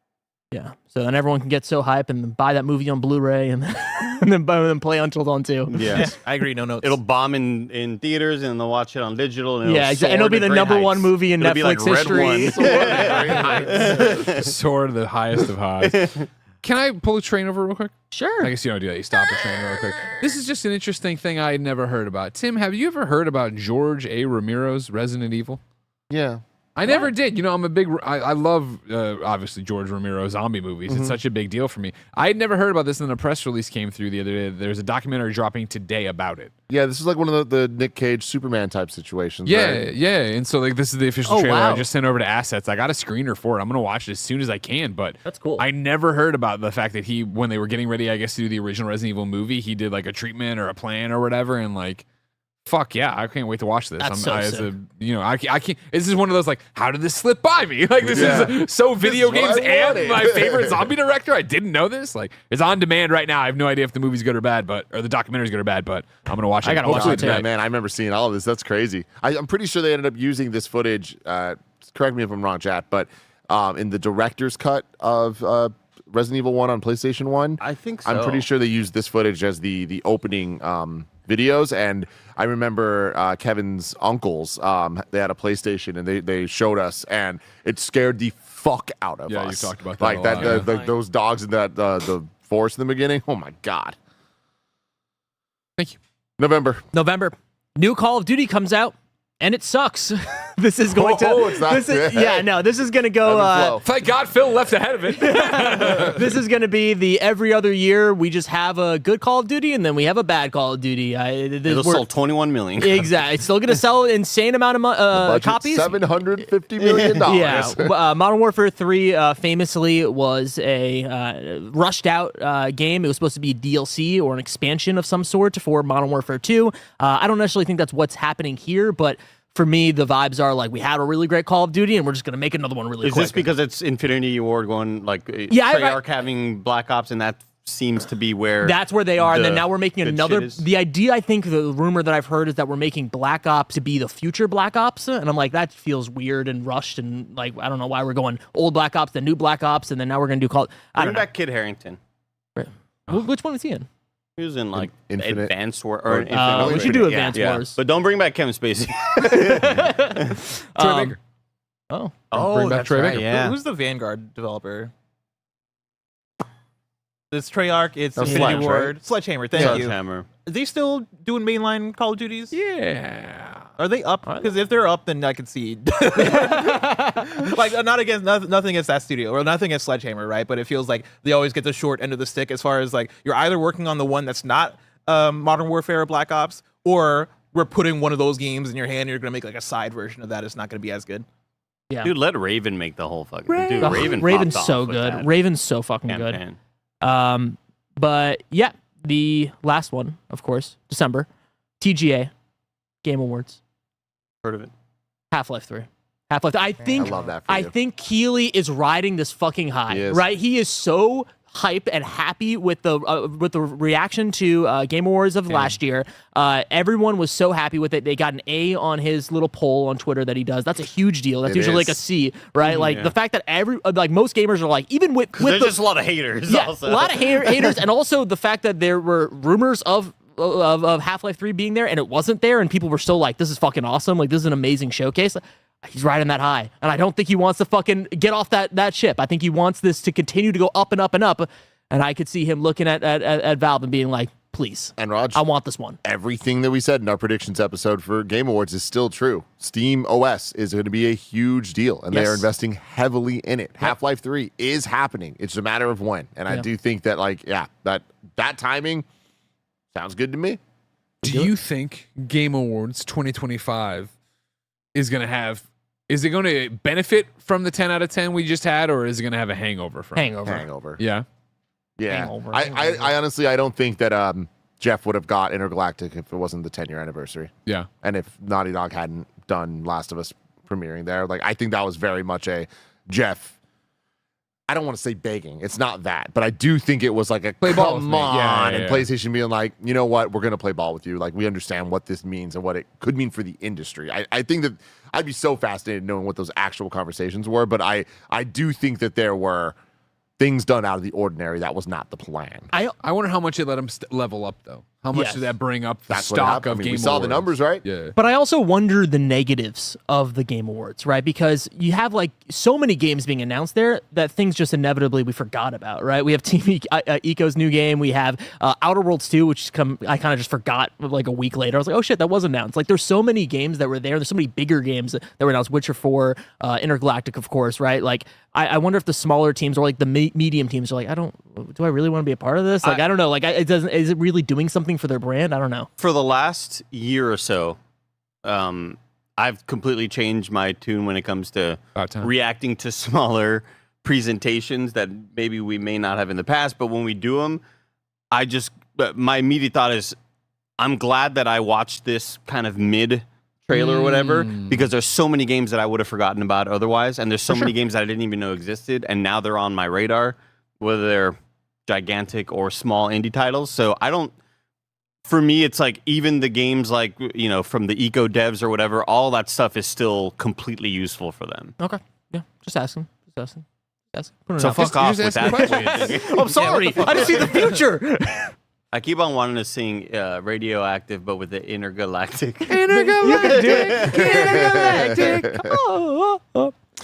Yeah. So then everyone can get so hype and buy that movie on Blu-ray and then play Until Dawn 2. Yes. I agree. No notes. It'll bomb in theaters and they'll watch it on digital. And Yeah, exactly. And it'll be the number one movie in It'll Netflix be like history. Red One. Sword of the highest of highs. Can I pull a train over real quick? Sure. I guess you don't do that. You stop a train real quick. This is just an interesting thing I had never heard about. Tim, have you ever heard about George A. Romero's Resident Evil? Yeah. I never did. You know, I'm a big. I love obviously George Romero zombie movies. It's such a big deal for me. I had never heard about this, and then a press release came through the other day. There's a documentary dropping today about it. Yeah, this is like one of the Nick Cage Superman type situations. Yeah, right? yeah. And so like this is the official Oh, trailer wow. I just sent over to Assets. I got a screener for it. I'm gonna watch it as soon as I can. But That's cool. I never heard about the fact that when they were getting ready, I guess, to do the original Resident Evil movie, he did like a treatment or a plan or whatever, and like. Fuck yeah! I can't wait to watch this. That's so sick. I can't. This is one of those like, how did this slip by me? Like this is so video This is games what I and wanted. my favorite zombie director. I didn't know this. Like it's on demand right now. I have no idea if the movie's good or bad, or the documentary's good or bad. But I'm gonna watch it. I gotta watch hopefully it too. tonight. Yeah, man, I remember seeing all of this. That's crazy. I'm pretty sure they ended up using this footage. Correct me if I'm wrong, chat, but in the director's cut of Resident Evil 1 on PlayStation 1, I think so. I'm pretty sure they used this footage as the opening videos. And I remember Kevin's uncles, they had a PlayStation and they showed us, and it scared the fuck out of Yeah, us. you talked about that like a that lot, the those dogs in that the forest in the beginning. Oh my god. Thank you. November. New Call of Duty comes out, and it sucks. This is going to. Oh, it's not good. Yeah, no. This is going to go. Ebb and flow. Thank God Phil left ahead of it. This is going to be the every other year. We just have a good Call of Duty, and then we have a bad Call of Duty. It'll sell 21 million. Exactly. It's still going to sell an insane amount of Budget, copies. $750 million. Yeah, Modern Warfare 3 famously was a rushed out game. It was supposed to be DLC or an expansion of some sort for Modern Warfare 2. I don't necessarily think that's what's happening here, but for me, the vibes are like we had a really great Call of Duty, and we're just going to make another one really Is quick. this because it's Infinity Ward going like Yeah, Treyarch having Black Ops, and that seems to be where That's where they are, and then now we're making good another. shit is? The idea, I think, the rumor that I've heard is that we're making Black Ops to be the future Black Ops, and I'm like, that feels weird and rushed, and like I don't know why we're going old Black Ops, then new Black Ops, and then now we're going to do Call. I Bring don't know. back Kid Harrington. Which one is he in? He was in like Infinite- Advanced War or Infinite We Warfare. should do Yeah. Advanced Yeah, Wars. but don't bring back Kevin Spacey. Troy Um, Baker. Oh, Bring back that's Troy right, Baker. yeah. Who's the Vanguard developer? It's Treyarch. It's Oh, Infinity Sledge, Ward. Sledgehammer. Thank you. Sledgehammer. Are they still doing mainline Call of Duties? Yeah. Are they up? Because if they're up, then I could see. Like not against nothing against that studio or nothing against Sledgehammer, right? But it feels like they always get the short end of the stick as far as like you're either working on the one that's not Modern Warfare or Black Ops, or we're putting one of those games in your hand. And you're gonna make like a side version of that. It's not gonna be as good. yeah. Dude, let Raven make the whole fucking dude. Ugh, Raven's Raven's popped so off with good. that Raven's so fucking good. campaign. But yeah, the last one, of course, December, TGA, Game Awards, Heard of it? Half-Life 3. Half-Life. I think. I love that for I you. think Keeley is riding this fucking high, He is. right? He is so hype and happy with the reaction to Game Awards of last year. Everyone was so happy with it. They got an A on his little poll on Twitter that he does. That's a huge deal. That's It usually like a is. C, right? Like yeah. the fact that most gamers are like, even with There's the just a lot of haters. yeah, also. a lot of haters, and also the fact that there were rumors of Half-Life 3 being there and it wasn't there, and people were still like, this is fucking awesome, like this is an amazing showcase. He's riding that high, and I don't think he wants to fucking get off that ship. I think he wants this to continue to go up and up and up, and I could see him looking at Valve and being like, please, And Raj, I want this one. everything that we said in our predictions episode for Game Awards is still true. Steam OS is going to be a huge deal, and they are Yes. investing heavily in it. Half-Life 3 is happening. It's a matter of when. And I Yeah. do think that, like, yeah, that timing sounds good to me. Do you think Game Awards 2025 is going to benefit from the 10 out of 10 we just had, or is it going to have a hangover from it? Hangover. Yeah. Yeah. Hangover. I honestly, I don't think that Jeff would have got Intergalactic if it wasn't the 10-year anniversary. Yeah. And if Naughty Dog hadn't done Last of Us premiering there. Like, I think that was very much a Jeff. I don't want to say begging. It's not that. But I do think it was like a Play ball with come me. on. Yeah, yeah, And yeah. PlayStation being like, you know what? We're going to play ball with you. Like, we understand what this means and what it could mean for the industry. I think that I'd be so fascinated knowing what those actual conversations were. But I do think that there were things done out of the ordinary. That was not the plan. I wonder how much it let them level up, though. How much Yes. did that bring up the That's what stock happened. of I mean, Game we saw the Awards? numbers, right? Yeah. But I also wonder the negatives of the Game Awards, right? Because you have like so many games being announced there that things just inevitably we forgot about, right? We have Team Eco's new game. We have Outer Worlds 2, which I kind of just forgot like a week later. I was like, oh shit, that was announced. Like there's so many games that were there. There's so many bigger games that were announced. Witcher 4, Intergalactic, of course, right? Like I wonder if the smaller teams or like the medium teams are like, do I really want to be a part of this? Like I don't know. Like is it really doing something for their brand? I don't know. For the last year or so, I've completely changed my tune when it comes to About time. reacting to smaller presentations that maybe we may not have in the past. But when we do them, my immediate thought is, I'm glad that I watched this kind of mid trailer or whatever, because there's so many games that I would have forgotten about otherwise, and there's so many games that I didn't even know existed, and now they're on my radar, whether they're gigantic or small indie titles. So for me, it's like even the games like, you know, from the eco devs or whatever, all that stuff is still completely useful for them. Okay. Yeah. Just asking. Putting it So out fuck there. off just with ask that. me questions. I'm sorry. I just see the future. I keep on wanting to sing Radioactive, but with the Intergalactic. Intergalactic. Oh.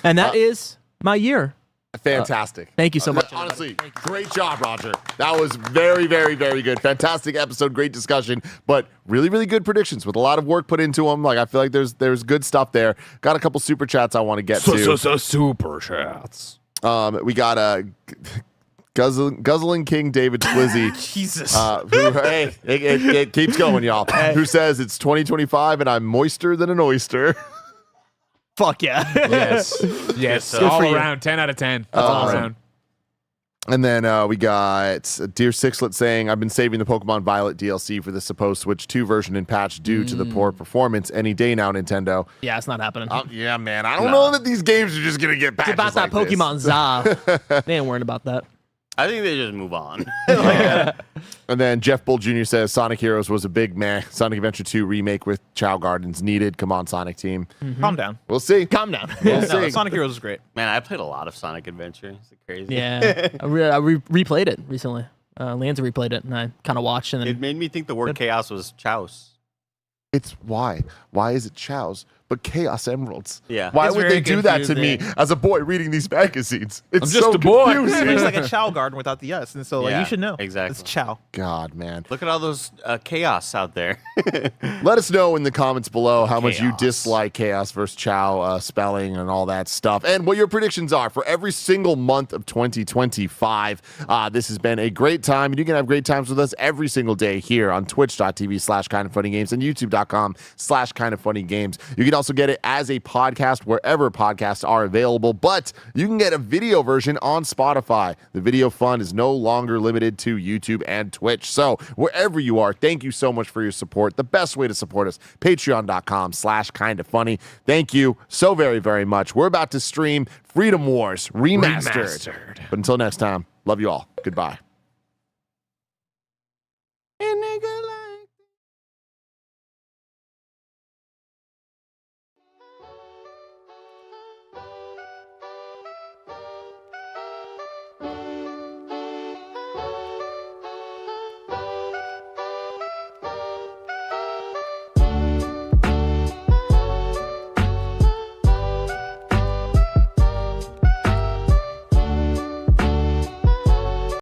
And that is my year. Fantastic. Thank you so much. Honestly, great job, Roger. That was very, very, very good. Fantastic episode, great discussion, but really, really good predictions with a lot of work put into them. Like I feel like there's good stuff there. Got a couple super chats I want to get to. Super chats. We got Guzzling King David Twizzy. Jesus. Hey, it keeps going, y'all. Who says it's 2025 and I'm moister than an oyster. Fuck yeah. Yes. Good All for you. around. 10 out of 10. That's All awesome. around. And then we got Dear Sixlet saying, I've been saving the Pokemon Violet DLC for the supposed Switch 2 version and patch due to the poor performance any day now, Nintendo. Yeah, it's not happening. Yeah, man. I don't know that these games are just going to get patches It's about that like this. Pokemon Za. They ain't worried about that. I think they just move on. And then Jeff Bull Jr. says Sonic Heroes was a big meh. Sonic Adventure 2 remake with Chow Gardens needed. Come on, Sonic team. Calm down. We'll see. Calm down. We'll No, see. Sonic Heroes is great. Man, I played a lot of Sonic Adventure. Is it crazy? Yeah. I replayed it recently. Lanza replayed it, and I kind of watched, and It then made me think the word chaos was chouse. It's why? Why is it Chow's? But Chaos Emeralds. Yeah. Why It's would very they do that to me confusing. as a boy reading these magazines? It's I'm just so a boy. confusing. It's like a Chow garden without the S, and so like Yeah, you should know. exactly. It's Chow. God, man. Look at all those chaos out there. Let us know in the comments below how much you Chaos. dislike Chaos versus Chow spelling and all that stuff, and what your predictions are for every single month of 2025. This has been a great time, and you can have great times with us every single day here on twitch.tv/kindoffunnygames and youtube.com/kindoffunnygames. You can also get it as a podcast wherever podcasts are available, but you can get a video version on Spotify. The video fun is no longer limited to YouTube and Twitch. So wherever you are, thank you so much for your support. The best way to support us, patreon.com/kindoffunny. Thank you so very, very much. We're about to stream Freedom Wars Remastered. But until next time, love you all. Goodbye.